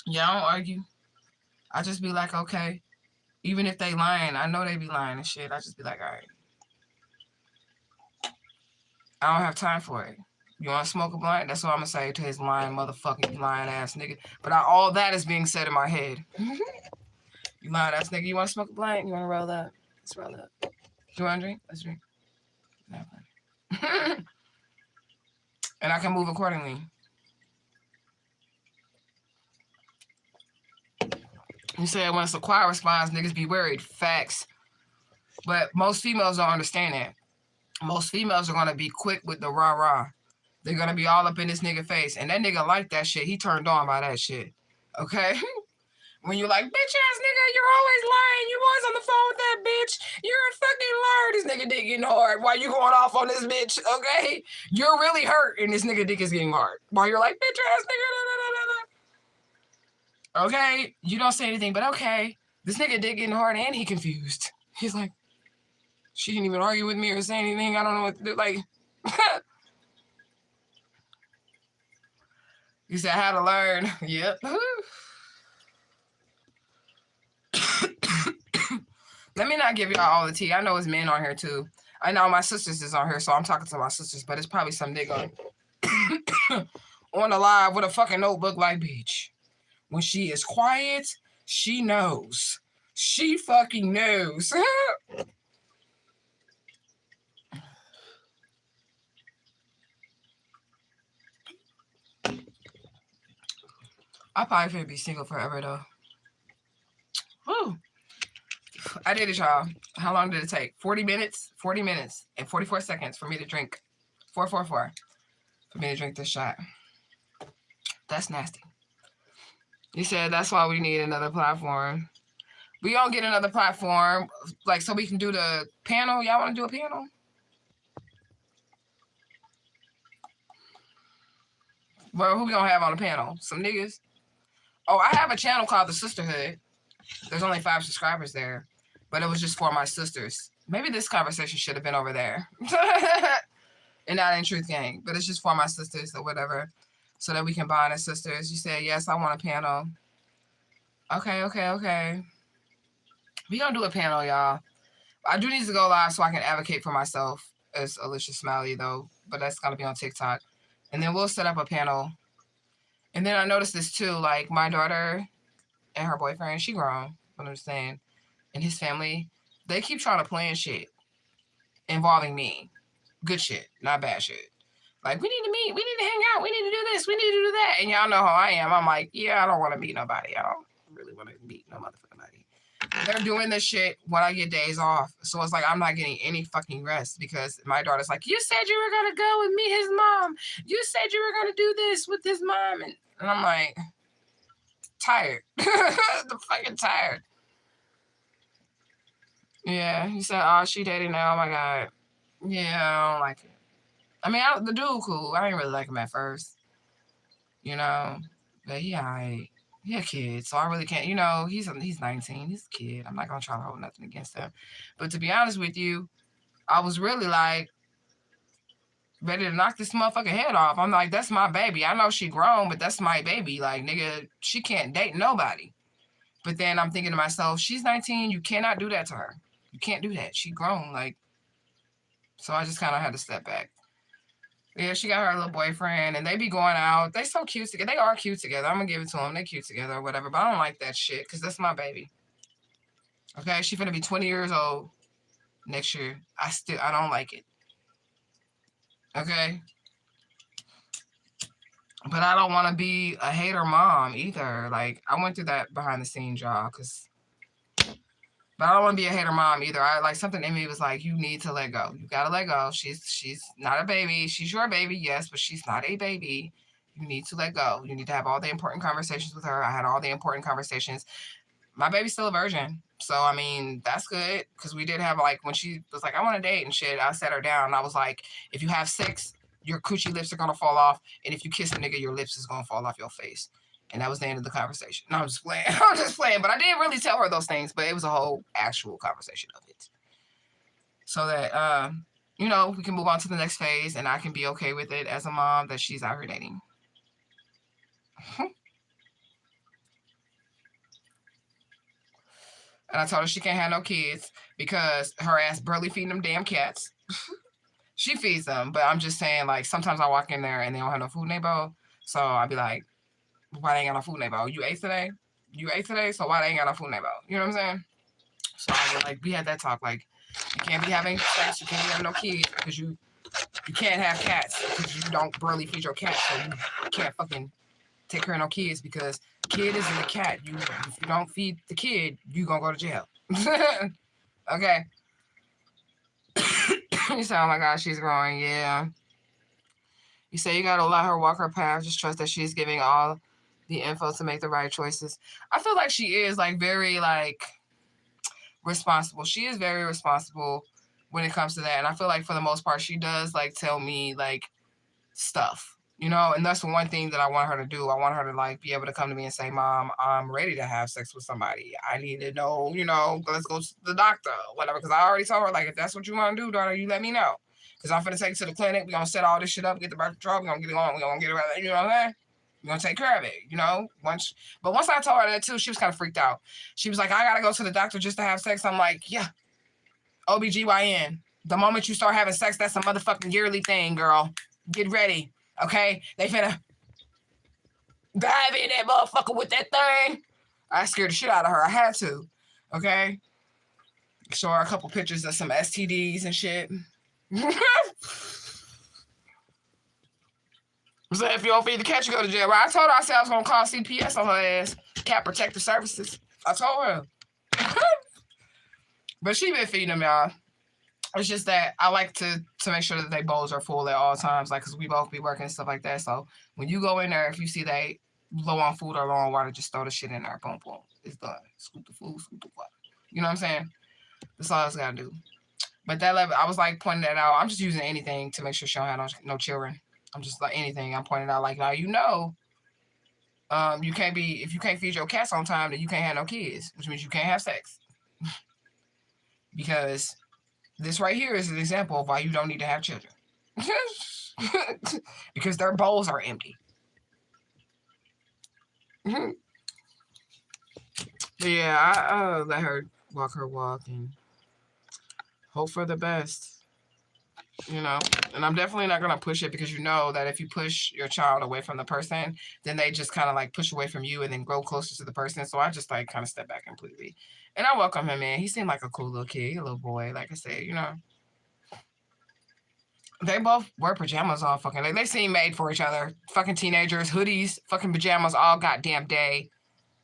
Yeah, I don't argue. I just be like, okay. Even if they lying, I know they be lying and shit. I just be like, all right. I don't have time for it. You want to smoke a blunt? That's what I'm going to say to his lying motherfucking lying ass nigga. But all that is being said in my head. You lying ass nigga, you want to smoke a blunt? You want to roll up? Let's roll up. You want to drink? Let's drink. And I can move accordingly. You say when it's a quiet response, niggas be worried. Facts. But most females don't understand that. Most females are going to be quick with the rah-rah. They're going to be all up in this nigga face. And that nigga like that shit. He turned on by that shit. Okay? When you're like, bitch ass nigga, you're always lying. You always on the phone with that bitch. You're a fucking liar. This nigga dick getting hard. While you going off on this bitch, okay? You're really hurt and this nigga dick is getting hard. While you're like, bitch ass nigga, okay? You don't say anything, but okay. This nigga dick getting hard and he confused. He's like, she didn't even argue with me or say anything. I don't know what to do. Like, he said, how to learn. Yep. Let me not give y'all all the tea. I know it's men on here too. I know my sisters is on here, so I'm talking to my sisters, but it's probably some nigga on the live with a fucking notebook like, bitch. When she is quiet, she knows. She fucking knows. I probably finna be single forever though. Whew. I did it, y'all. How long did it take? 40 minutes? 40 minutes and 44 seconds for me to drink. 444 for me to drink this shot. That's nasty. You said that's why we need another platform. We gonna get another platform, like, so we can do the panel. Y'all want to do a panel? Well, who we gonna have on the panel? Some niggas? Oh, I have a channel called The Sisterhood. There's only 5 subscribers there, but it was just for my sisters. Maybe this conversation should have been over there. And not in Truth Gang, but it's just for my sisters or whatever, so that we can bond as sisters. You said, yes, I want a panel. Okay. We gonna do a panel, y'all. I do need to go live so I can advocate for myself as Alicia Smiley, though, but that's gonna be on TikTok. And then we'll set up a panel. And then I noticed this too, like my daughter and her boyfriend, she grown, what I'm saying, and his family, they keep trying to plan shit involving me. Good shit, not bad shit. Like, we need to meet, we need to hang out, we need to do this, we need to do that. And y'all know how I am. I'm like, yeah, I don't want to meet nobody. I don't really want to meet no motherfucking body. They're doing this shit when I get days off. So it's like I'm not getting any fucking rest because my daughter's like, you said you were going to go and meet his mom. You said you were going to do this with his mom. And I'm like, tired. I'm fucking tired. Yeah, he said, oh, she dating now. Oh my God. Yeah, I don't like it. I mean, the dude cool. I didn't really like him at first, you know, but he a kid, so I really can't, you know, he's 19, he's a kid. I'm not gonna try to hold nothing against him. But to be honest with you, I was really like ready to knock this motherfucking head off. I'm like, that's my baby. I know she grown, but that's my baby. Like, nigga, she can't date nobody. But then I'm thinking to myself, she's 19. You cannot do that to her. You can't do that. She grown. Like, so I just kind of had to step back. Yeah, she got her little boyfriend, and they be going out. They so cute together. They are cute together. I'm gonna give it to them. They cute together or whatever. But I don't like that shit because that's my baby. Okay, she finna be 20 years old next year. I don't like it. Okay, but I don't want to be a hater mom either. Like, I went through that behind the scenes, y'all. But I don't want to be a hater mom either. I like something in me was like, you need to let go. You gotta let go. She's not a baby. She's your baby, yes, but she's not a baby. You need to let go. You need to have all the important conversations with her. I had all the important conversations. My baby's still a virgin. So, I mean, that's good. Because we did have, like, when she was like, I want to date and shit, I sat her down and I was like, if you have sex, your coochie lips are going to fall off. And if you kiss a nigga, your lips is going to fall off your face. And that was the end of the conversation. No, I'm just playing. I'm just playing. But I didn't really tell her those things. But it was a whole actual conversation of it. So that, you know, we can move on to the next phase. And I can be okay with it as a mom that she's out here dating. And I told her she can't have no kids because her ass barely feeding them damn cats. She feeds them. But I'm just saying, like, sometimes I walk in there and they don't have no food in their bowl. So I'll be like, why they ain't got no food in their bowl? You ate today? You ate today? So why they ain't got no food in their bowl? You know what I'm saying? So I was like, we had that talk. Like, you can't be having sex. You can't be having no kids because you can't have cats because you don't barely feed your cat. So you can't fucking take care of no kids because kid isn't a cat. If you don't feed the kid, you gonna go to jail. Okay. You say, oh my God, she's growing. Yeah. You say you gotta let her walk her path. Just trust that she's giving all the info to make the right choices. I feel like she is like very like responsible. She is very responsible when it comes to that. And I feel like for the most part, she does like tell me like stuff, you know, and that's the one thing that I want her to do. I want her to like be able to come to me and say, Mom, I'm ready to have sex with somebody. I need to know, you know, let's go to the doctor, whatever. Because I already told her, like, if that's what you want to do, daughter, you let me know. Because I'm going to take you to the clinic. We're going to set all this shit up, get the birth control. We're going to get it on. We're going to get it right. You know what I'm saying? You're going to take care of it, you know? Once I told her that too, she was kind of freaked out. She was like, I got to go to the doctor just to have sex. I'm like, yeah, OBGYN. The moment you start having sex, that's a motherfucking yearly thing, girl. Get ready, okay? They finna dive in that motherfucker with that thing. I scared the shit out of her. I had to, okay? Show her a couple pictures of some STDs and shit. So if you don't feed the cat, you go to jail. Well, I told her, I said I was going to call CPS on her ass. Cat Protective Services. I told her. But she been feeding them, y'all. It's just that I like to make sure that they bowls are full at all times, like, because we both be working and stuff like that. So when you go in there, if you see they low on food or low on water, just throw the shit in there. Boom, boom. It's done. Scoop the food, scoop the water. You know what I'm saying? That's all I was got to do. But that level, I was like pointing that out. I'm just using anything to make sure she don't have no children. I'm just like anything. I'm pointing out like, now you know, if you can't feed your cats on time, then you can't have no kids, which means you can't have sex. Because this right here is an example of why you don't need to have children. Because their bowls are empty. Yeah, I let her walk her walk and hope for the best. You know, and I'm definitely not going to push it, because you know that if you push your child away from the person, then they just kind of like push away from you and then grow closer to the person. So I just like kind of step back completely. And I welcome him in. He seemed like a cool little kid, a little boy. Like I said, you know, they both wear pajamas all fucking day. They seem made for each other. Fucking teenagers, hoodies, fucking pajamas all goddamn day.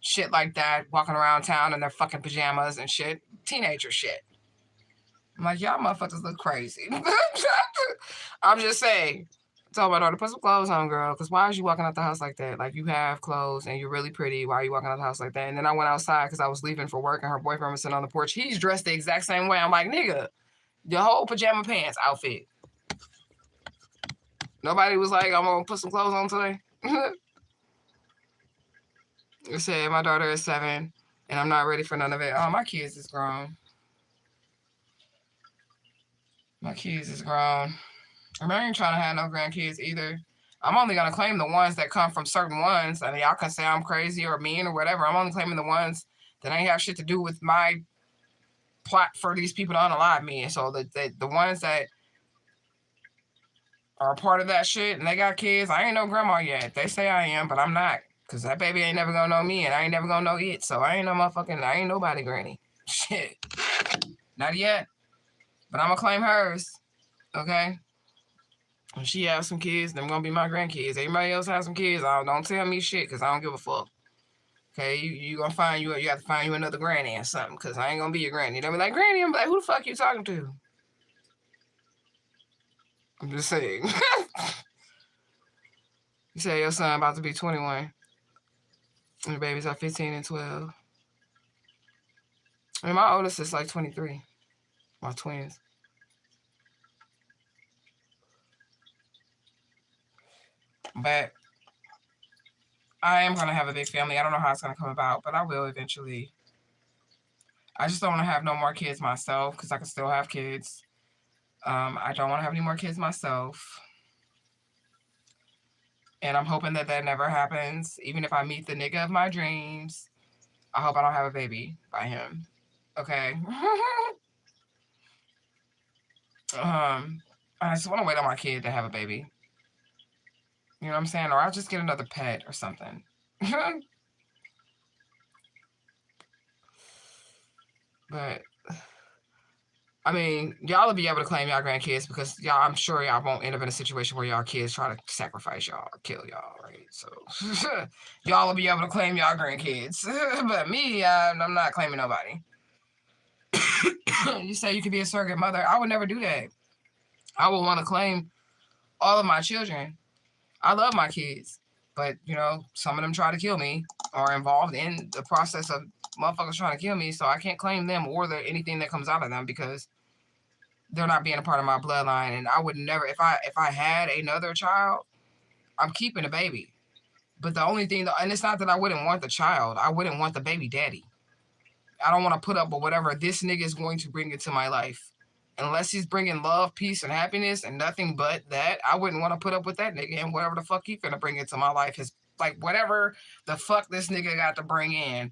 Shit like that. Walking around town in their fucking pajamas and shit. Teenager shit. I'm like, y'all motherfuckers look crazy. I'm just saying. I told my daughter, put some clothes on, girl, because why is you walking out the house like that? Like, you have clothes and you're really pretty. Why are you walking out the house like that? And then I went outside because I was leaving for work and her boyfriend was sitting on the porch. He's dressed the exact same way. I'm like, nigga, your whole pajama pants outfit. Nobody was like, I'm going to put some clothes on today. I said, my daughter is 7 and I'm not ready for none of it. Oh, my kids is grown. My kids is grown. I ain't trying to have no grandkids either. I'm only going to claim the ones that come from certain ones. I mean, y'all can say I'm crazy or mean or whatever. I'm only claiming the ones that ain't have shit to do with my plot for these people to unalive me. And so the ones that are a part of that shit and they got kids, I ain't no grandma yet. They say I am, but I'm not. Because that baby ain't never going to know me and I ain't never going to know it. So I ain't nobody granny. Shit. Not yet. But I'm going to claim hers, okay? When she has some kids, them going to be my grandkids. Everybody else has some kids, don't tell me shit, because I don't give a fuck. Okay, you going to find you have to find you another granny or something, because I ain't going to be your granny. They'll be like, granny, I'm like, who the fuck you talking to? I'm just saying. You say your son about to be 21. And the babies are 15 and 12. And my oldest is like 23. My twins. But I am going to have a big family. I don't know how it's going to come about, but I will eventually. I just don't want to have no more kids myself, because I can still have kids. I don't want to have any more kids myself. And I'm hoping that never happens. Even if I meet the nigga of my dreams, I hope I don't have a baby by him. Okay? I just want to wait on my kid to have a baby. You know what I'm saying? Or I'll just get another pet or something. But, I mean, y'all will be able to claim y'all grandkids, because y'all, I'm sure y'all won't end up in a situation where y'all kids try to sacrifice y'all or kill y'all, right? So, y'all will be able to claim y'all grandkids. But me, I'm not claiming nobody. You say you could be a surrogate mother. I would never do that. I would want to claim all of my children. I love my kids, but, you know, some of them try to kill me or involved in the process of motherfuckers trying to kill me, so I can't claim them or anything that comes out of them, because they're not being a part of my bloodline. And I would never, if I had another child, I'm keeping the baby. But the only thing, and it's not that I wouldn't want the child, I wouldn't want the baby daddy. I don't want to put up with whatever this nigga is going to bring into my life. Unless he's bringing love, peace, and happiness and nothing but that, I wouldn't want to put up with that nigga and whatever the fuck he finna bring into my life, his like whatever the fuck this nigga got to bring in,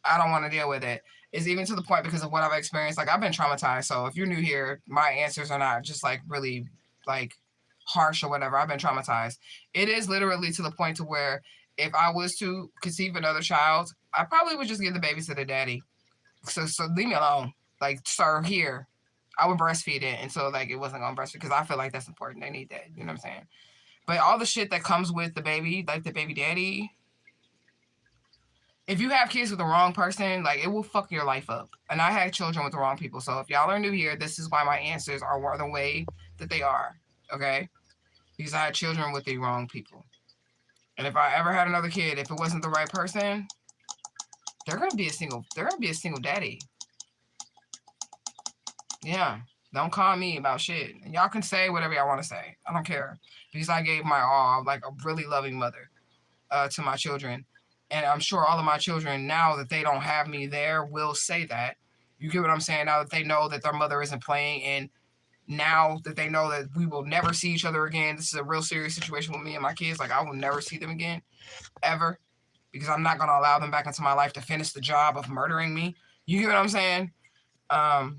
I don't want to deal with it. It's even to the point because of what I've experienced. Like, I've been traumatized. So if you're new here, my answers are not just like really like harsh or whatever. I've been traumatized. It is literally to the point to where if I was to conceive another child, I probably would just give the baby to the daddy. So leave me alone. Like, sir, here. I would breastfeed it until like it wasn't gonna breastfeed because I feel like that's important. They need that. You know what I'm saying? But all the shit that comes with the baby, like the baby daddy, if you have kids with the wrong person, like it will fuck your life up. And I had children with the wrong people. So if y'all are new here, this is why my answers are the way that they are. Okay? Because I had children with the wrong people. And if I ever had another kid, if it wasn't the right person, they're gonna be a single daddy. Yeah. Don't call me about shit. Y'all can say whatever y'all want to say. I don't care. Because I gave my all, like a really loving mother, to my children. And I'm sure all of my children, now that they don't have me there, will say that. You get what I'm saying? Now that they know that their mother isn't playing, and now that they know that we will never see each other again, this is a real serious situation with me and my kids. Like, I will never see them again, ever, because I'm not going to allow them back into my life to finish the job of murdering me. You get what I'm saying? I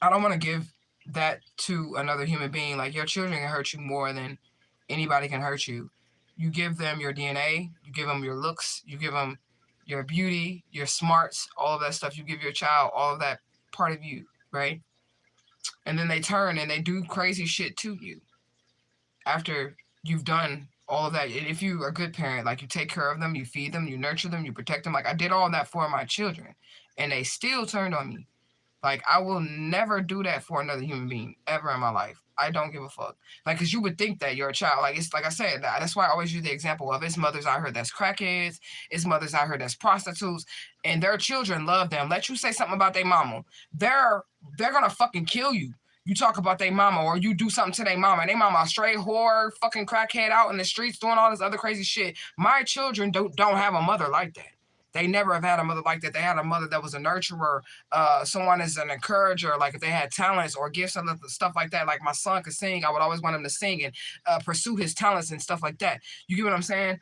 don't want to give that to another human being. Like, your children can hurt you more than anybody can hurt you. You give them your DNA, you give them your looks, you give them your beauty, your smarts, all of that stuff. You give your child all of that part of you, right? And then they turn and they do crazy shit to you after you've done all of that. And if you're a good parent, like you take care of them, you feed them, you nurture them, you protect them. Like, I did all that for my children, and they still turned on me. Like, I will never do that for another human being ever in my life. I don't give a fuck. Like, because you would think that you're a child. Like, it's like I said, that's why I always use the example of it's mothers out here that's crackheads. It's mothers out here that's prostitutes. And their children love them. Let you say something about their mama. They're going to fucking kill you. You talk about their mama, or you do something to their mama. And their mama a straight whore, fucking crackhead out in the streets doing all this other crazy shit. My children don't have a mother like that. They never have had a mother like that. They had a mother that was a nurturer, someone as an encourager, like if they had talents or gifts and stuff like that. Like, my son could sing. I would always want him to sing and pursue his talents and stuff like that. You get what I'm saying?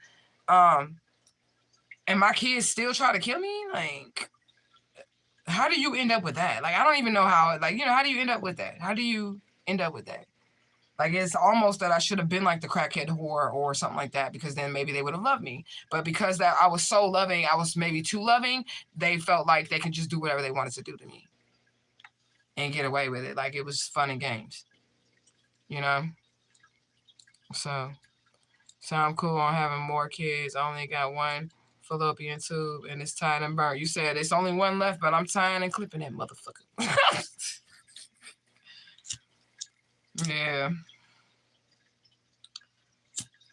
And my kids still try to kill me? Like, how do you end up with that? Like, I don't even know how, like, you know, how do you end up with that? How do you end up with that? Like, it's almost that I should have been like the crackhead whore or something like that, because then maybe they would have loved me. But because that I was so loving, I was maybe too loving, they felt like they could just do whatever they wanted to do to me and get away with it. Like, it was fun and games, you know? So I'm cool on having more kids. I only got one fallopian tube, and it's tied and burnt. You said it's only one left, but I'm tying and clipping that motherfucker. Yeah.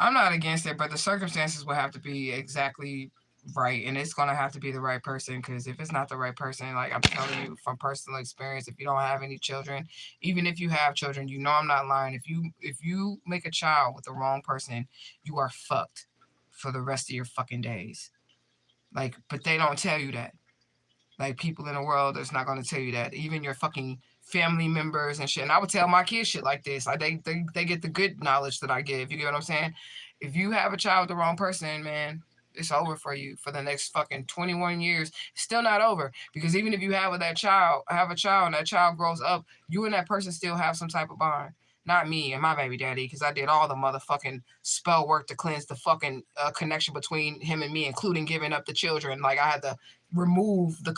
I'm not against it, but the circumstances will have to be exactly right, and it's going to have to be the right person, because if it's not the right person, like I'm telling you from personal experience, if you don't have any children, even if you have children, you know I'm not lying. If you make a child with the wrong person, you are fucked for the rest of your fucking days. Like, but they don't tell you that. Like, people in the world that's not going to tell you that. Even your fucking family members and shit. And I would tell my kids shit like this. Like, they get the good knowledge that I give. You get what I'm saying? If you have a child with the wrong person, man, it's over for you for the next fucking 21 years. It's still not over. Because even if you have a child and that child grows up, you and that person still have some type of bond. Not me and my baby daddy, because I did all the motherfucking spell work to cleanse the fucking connection between him and me, including giving up the children. Like, I had to remove the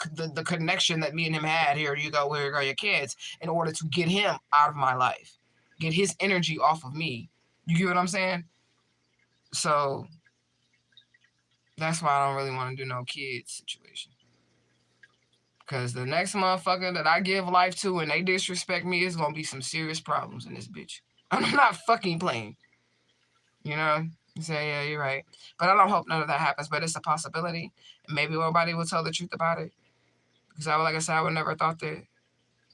connection that me and him had. Here you go your kids, in order to get him out of my life, get his energy off of me. You get what I'm saying? So that's why I don't really want to do no kids situation. Because the next motherfucker that I give life to and they disrespect me, is going to be some serious problems in this bitch. I'm not fucking playing. You know? You say, yeah, you're right. But I don't hope none of that happens, but it's a possibility. And maybe nobody will tell the truth about it. Because like I said, I would never thought that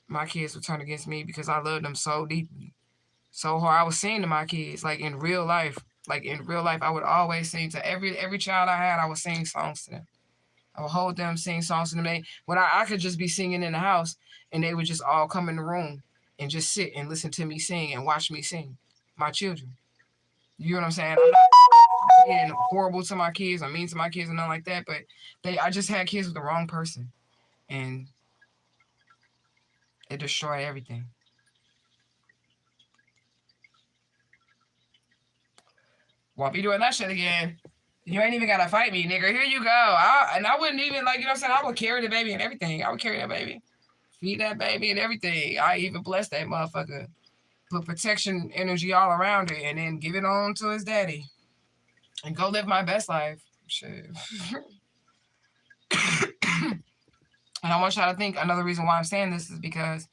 my kids would turn against me, because I loved them so deeply. So hard. I was singing to my kids, like in real life. Like in real life, I would always sing to every child I had. I would sing songs to them. I would hold them, sing songs to them. When I could just be singing in the house, and they would just all come in the room and just sit and listen to me sing and watch me sing. My children. You know what I'm saying? being horrible to my kids or mean to my kids and nothing like that. But I just had kids with the wrong person, and it destroyed everything. Won't be doing that shit again. You ain't even gotta fight me, nigga. Here you go. I wouldn't even, like, you know what I'm saying? I would carry the baby and everything. I would carry that baby. Feed that baby and everything. I even bless that motherfucker. Put protection energy all around it and then give it on to his daddy. And go live my best life. Shit. And I want y'all to think another reason why I'm saying this is because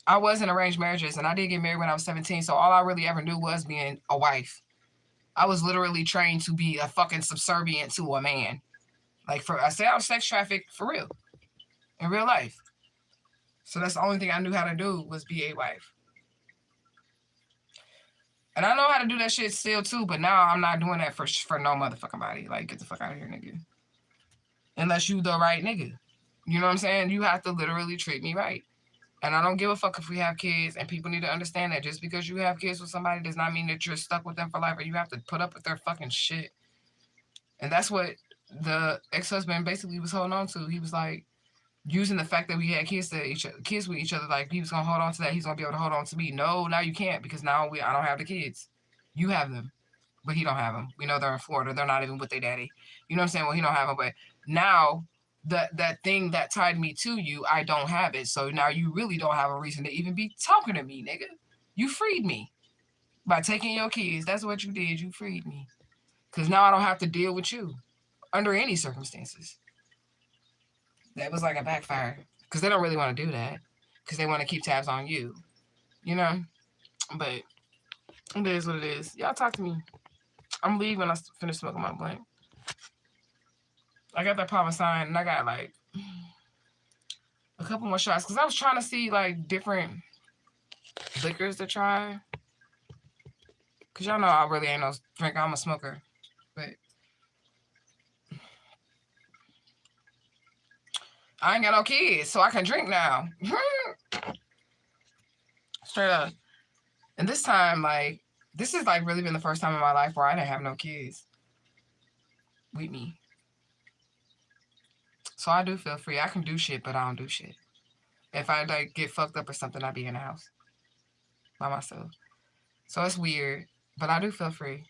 I was in arranged marriages and I did get married when I was 17. So all I really ever knew was being a wife. I was literally trained to be a fucking subservient to a man. Like, I say I was sex trafficked for real. In real life. So that's the only thing I knew how to do was be a wife. And I know how to do that shit still too, but now I'm not doing that for no motherfucking body. Like, get the fuck out of here, nigga. Unless you the right nigga. You know what I'm saying? You have to literally treat me right. And I don't give a fuck if we have kids, and people need to understand that just because you have kids with somebody does not mean that you're stuck with them for life or you have to put up with their fucking shit. And that's what the ex-husband basically was holding on to. He was like, using the fact that we had kids with each other, like he was gonna hold on to that, he's gonna be able to hold on to me. No, now you can't, because now I don't have the kids. You have them, but he don't have them. We know they're in Florida. They're not even with their daddy. You know what I'm saying? Well, he don't have them, but now that thing that tied me to you, I don't have it. So now you really don't have a reason to even be talking to me, nigga. You freed me by taking your kids. That's what you did. You freed me, because now I don't have to deal with you under any circumstances. That was like a backfire, because they don't really want to do that, because they want to keep tabs on you, you know. But it is what it is. Y'all talk to me. I'm leaving when I finish smoking my blunt. I got that Papa sign, and I got like a couple more shots, because I was trying to see like different liquors to try, because y'all know I really ain't no drinker. I'm a smoker, but I ain't got no kids, so I can drink now. Straight up. And this time, like, this has like really been the first time in my life where I didn't have no kids with me. So I do feel free. I can do shit, but I don't do shit. If I like get fucked up or something, I'd be in the house by myself. So it's weird, but I do feel free.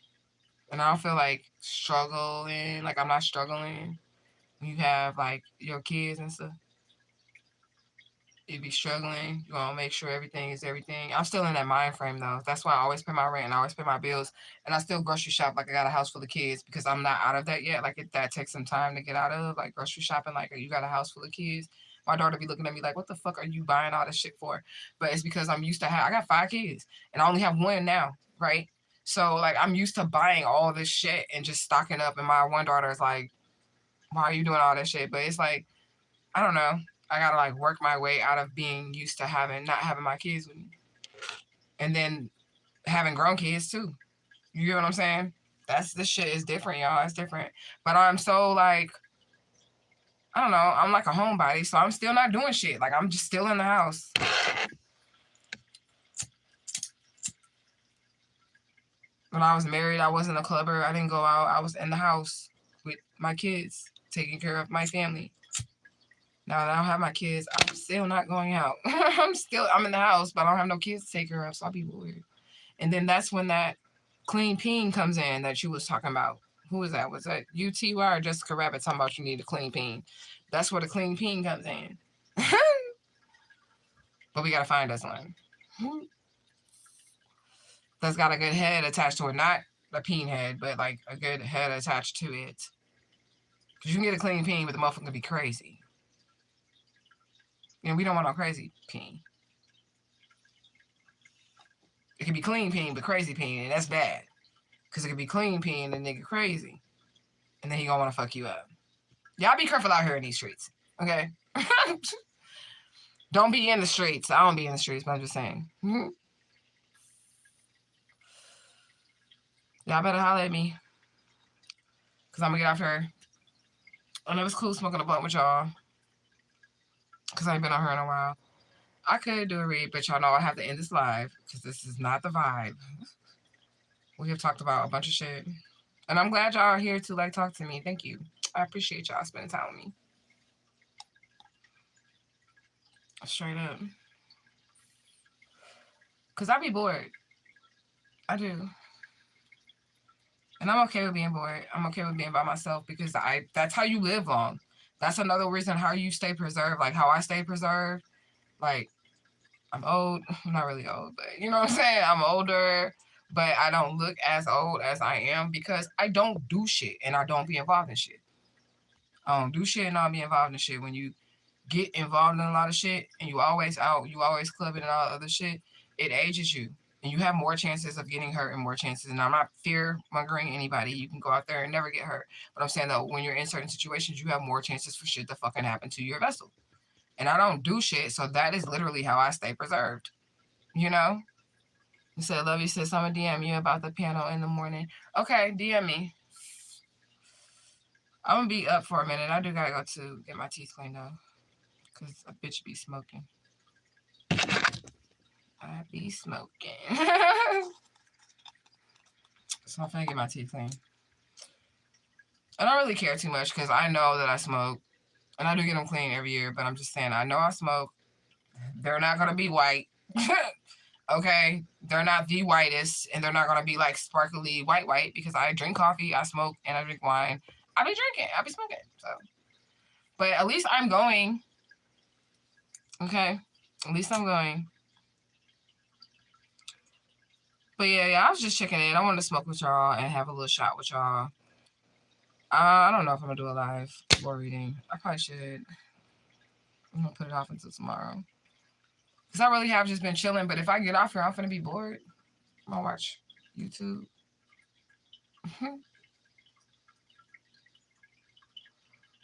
And I don't feel like struggling, like I'm not struggling. You have like your kids and stuff. You be struggling. You want to make sure everything is everything. I'm still in that mind frame though. That's why I always pay my rent and I always pay my bills. And I still grocery shop like I got a house full of kids, because I'm not out of that yet. Like that takes some time to get out of, like grocery shopping. Like, you got a house full of kids. My daughter be looking at me like, what the fuck are you buying all this shit for? But it's because I'm used to I got 5 kids and I only have 1 now, right? So like I'm used to buying all this shit and just stocking up. And my one daughter is like, why are you doing all that shit? But it's like, I don't know. I gotta like work my way out of being used to not having my kids with me. And then having grown kids too. You get what I'm saying? This shit is different, y'all. It's different. But I'm so like, I don't know. I'm like a homebody, so I'm still not doing shit. Like, I'm just still in the house. When I was married, I wasn't a clubber. I didn't go out. I was in the house with my kids, taking care of my family. Now that I don't have my kids, I'm still not going out. I'm in the house, but I don't have no kids to take care of, so I'll be weird. And then that's when that clean peen comes in that you was talking about. Who was that? Was that UTY or Jessica Rabbit talking about you need a clean peen? That's where the clean peen comes in. But we got to find us one. That's got a good head attached to it. Not a peen head, but like a good head attached to it. Because you can get a clean peen, but the motherfucker can be crazy. You know, we don't want no crazy peen. It can be clean peen, but crazy peen, and that's bad. Because it could be clean peen and nigga crazy. And then he gonna want to fuck you up. Y'all be careful out here in these streets, okay? Don't be in the streets. I don't be in the streets, but I'm just saying. Y'all better holler at me. Because I'm going to get off here. And it was cool smoking a blunt with y'all. Because I ain't been on here in a while. I could do a read, but y'all know I have to end this live. Because this is not the vibe. We have talked about a bunch of shit. And I'm glad y'all are here to like talk to me. Thank you. I appreciate y'all spending time with me. Straight up. Because I be bored. I do. And I'm okay with being bored. I'm okay with being by myself because that's how you live long. That's another reason how you stay preserved. Like how I stay preserved. Like, I'm old. I'm not really old, but you know what I'm saying? I'm older, but I don't look as old as I am because I don't do shit and I don't be involved in shit. I don't do shit and I don't be involved in shit. When you get involved in a lot of shit and you always out, you always clubbing and all other shit, it ages you. And you have more chances of getting hurt and more chances. And I'm not fear mongering anybody. You can go out there and never get hurt. But I'm saying that when you're in certain situations, you have more chances for shit to fucking happen to your vessel. And I don't do shit. So that is literally how I stay preserved. You know? You said, love you, sis. I'm going to DM you about the piano in the morning. Okay, DM me. I'm going to be up for a minute. I do got to go to get my teeth cleaned though. Because a bitch be smoking. I be smoking. So I'm finna get my teeth clean. I don't really care too much because I know that I smoke. And I do get them clean every year. But I'm just saying, I know I smoke. They're not going to be white. Okay? They're not the whitest. And they're not going to be like sparkly white because I drink coffee, I smoke, and I drink wine. I be drinking. I be smoking. So, but at least I'm going. Okay? At least I'm going. But yeah, I was just checking in. I wanted to smoke with y'all and have a little shot with y'all. I don't know if I'm going to do a live or reading. I probably should. I'm going to put it off until tomorrow. Because I really have just been chilling. But if I get off here, I'm going to be bored. I'm going to watch YouTube.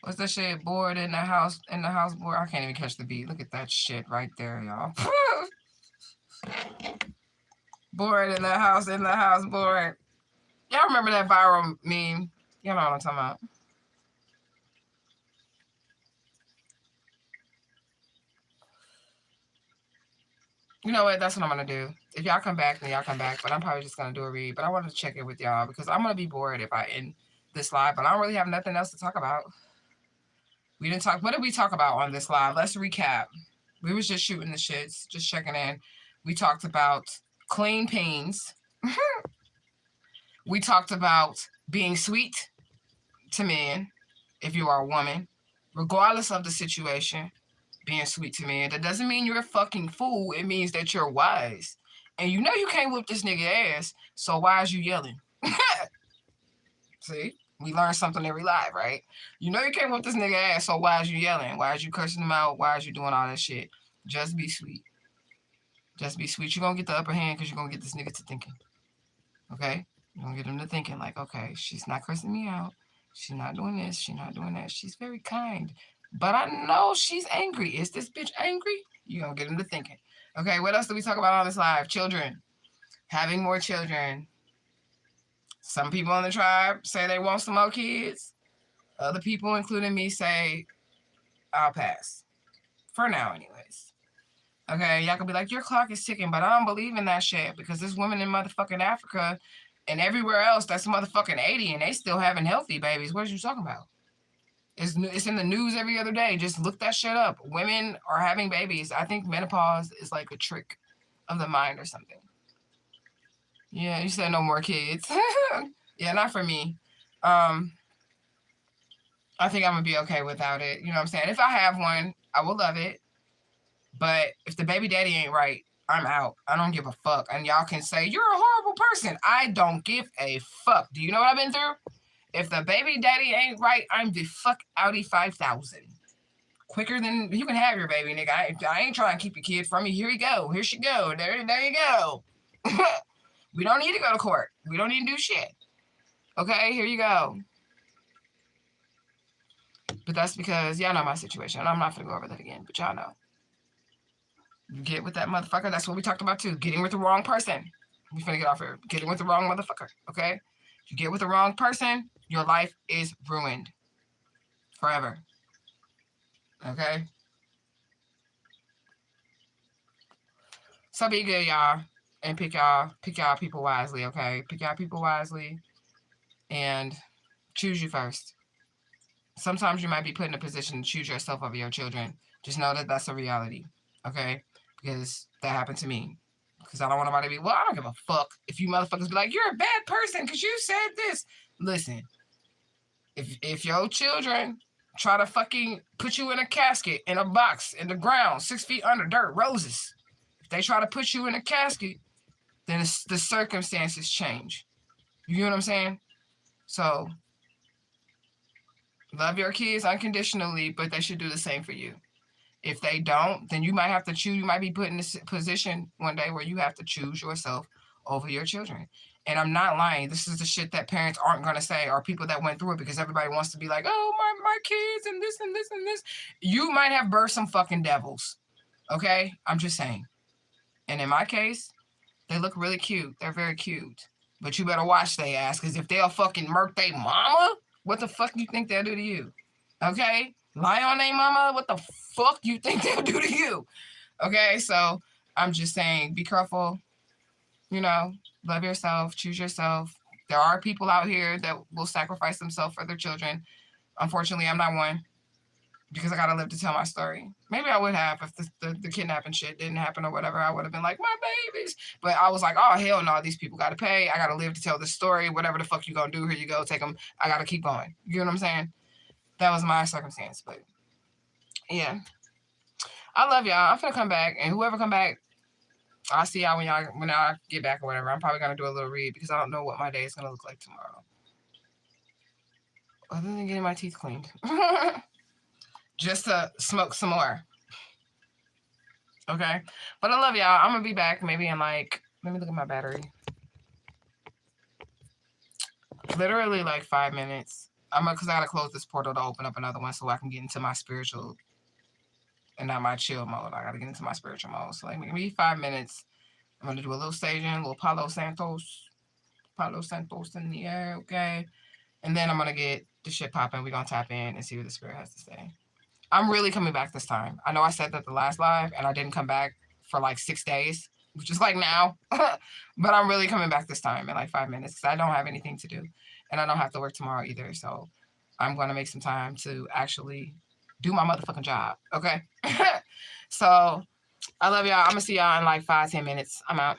What's that shit? Bored in the house bored. I can't even catch the beat. Look at that shit right there, y'all. Bored in the house bored. Y'all remember that viral meme? Y'all know what I'm talking about. You know what? That's what I'm going to do. If y'all come back, then y'all come back. But I'm probably just going to do a read. But I wanted to check in with y'all because I'm going to be bored if I end this live. But I don't really have nothing else to talk about. We didn't talk. What did we talk about on this live? Let's recap. We was just shooting the shits, just checking in. We talked about clean pains. We talked about being sweet to men if you are a woman, regardless of the situation. Being sweet to men. That doesn't mean you're a fucking fool. It means that you're wise. And you know you can't whip this nigga ass, so why is you yelling? See? We learn something every live, right? You know you can't whip this nigga ass, so why is you yelling? Why is you cursing him out? Why is you doing all that shit? Just be sweet. Just be sweet. You're going to get the upper hand because you're going to get this nigga to thinking. Okay? You're going to get him to thinking like, okay, she's not cursing me out. She's not doing this. She's not doing that. She's very kind. But I know she's angry. Is this bitch angry? You're going to get him to thinking. Okay, what else do we talk about on this live? Children. Having more children. Some people in the tribe say they want some more kids. Other people, including me, say, I'll pass. For now, anyways. Okay, y'all could be like, your clock is ticking, but I don't believe in that shit because there's women in motherfucking Africa and everywhere else that's motherfucking 80 and they still having healthy babies. What are you talking about? It's in the news every other day. Just look that shit up. Women are having babies. I think menopause is like a trick of the mind or something. Yeah, you said no more kids. Yeah, not for me. I think I'm going to be okay without it. You know what I'm saying? If I have one, I will love it. But if the baby daddy ain't right, I'm out. I don't give a fuck. And y'all can say, you're a horrible person. I don't give a fuck. Do you know what I've been through? If the baby daddy ain't right, I'm the fuck outie 5,000. Quicker than you can have your baby, nigga. I ain't trying to keep your kid from you. Here you go. Here she go. There you go. We don't need to go to court. We don't need to do shit. Okay, here you go. But that's because y'all know my situation. I'm not going to go over that again, but y'all know. You get with that motherfucker. That's what we talked about too. Getting with the wrong person. We finna get off here. Getting with the wrong motherfucker. Okay? If you get with the wrong person, your life is ruined. Forever. Okay? So be good, y'all. And pick y'all people wisely, okay? Pick y'all people wisely. and choose you first. Sometimes you might be put in a position to choose yourself over your children. Just know that that's a reality, okay? Because that happened to me. Because I don't want nobody to be, well, I don't give a fuck if you motherfuckers be like, you're a bad person because you said this. Listen, if your children try to fucking put you in a casket, in a box, in the ground, 6 feet under dirt, roses, if they try to put you in a casket, then the circumstances change. You know what I'm saying? So, love your kids unconditionally, but they should do the same for you. If they don't, then you might have to choose. You might be put in this position one day where you have to choose yourself over your children. And I'm not lying. This is the shit that parents aren't going to say, or people that went through it, because everybody wants to be like, oh, my kids and this and this and this. You might have birthed some fucking devils. Okay? I'm just saying. And in my case, they look really cute. They're very cute. But you better watch they ass, because if they'll fucking murk they mama, what the fuck you think they'll do to you? Okay? Lie on they mama, what the fuck you think they'll do to you? Okay? So I'm just saying, be careful. You know, love yourself, choose yourself. There are people out here that will sacrifice themselves for their children. Unfortunately, I'm not one, because I gotta live to tell my story. Maybe I would have if the kidnapping shit didn't happen or whatever. I would have been like, my babies. But I was like, oh, hell no, these people gotta pay. I gotta live to tell this story. Whatever the fuck you gonna do, here you go, take them. I gotta keep going. You know what I'm saying? That was my circumstance. But yeah, I love y'all. I'm gonna come back, and whoever come back, I'll see y'all when I get back or whatever. I'm probably gonna do a little read because I don't know what my day is gonna look like tomorrow, other than getting my teeth cleaned. Just to smoke some more. Okay? But I love y'all. I'm going to be back maybe in like, let me look at my battery. Literally like 5 minutes. Because I got to close this portal to open up another one so I can get into my spiritual and not my chill mode. I got to get into my spiritual mode. So like maybe 5 minutes. I'm going to do a little staging, a little Palo Santos in the air, okay? And then I'm going to get the shit popping. We're going to tap in and see what the spirit has to say. I'm really coming back this time. I know I said that the last live and I didn't come back for like 6 days, which is like now. But I'm really coming back this time in like 5 minutes because I don't have anything to do. And I don't have to work tomorrow either. So I'm going to make some time to actually do my motherfucking job. Okay? So I love y'all. I'm going to see y'all in like 5-10 minutes. I'm out.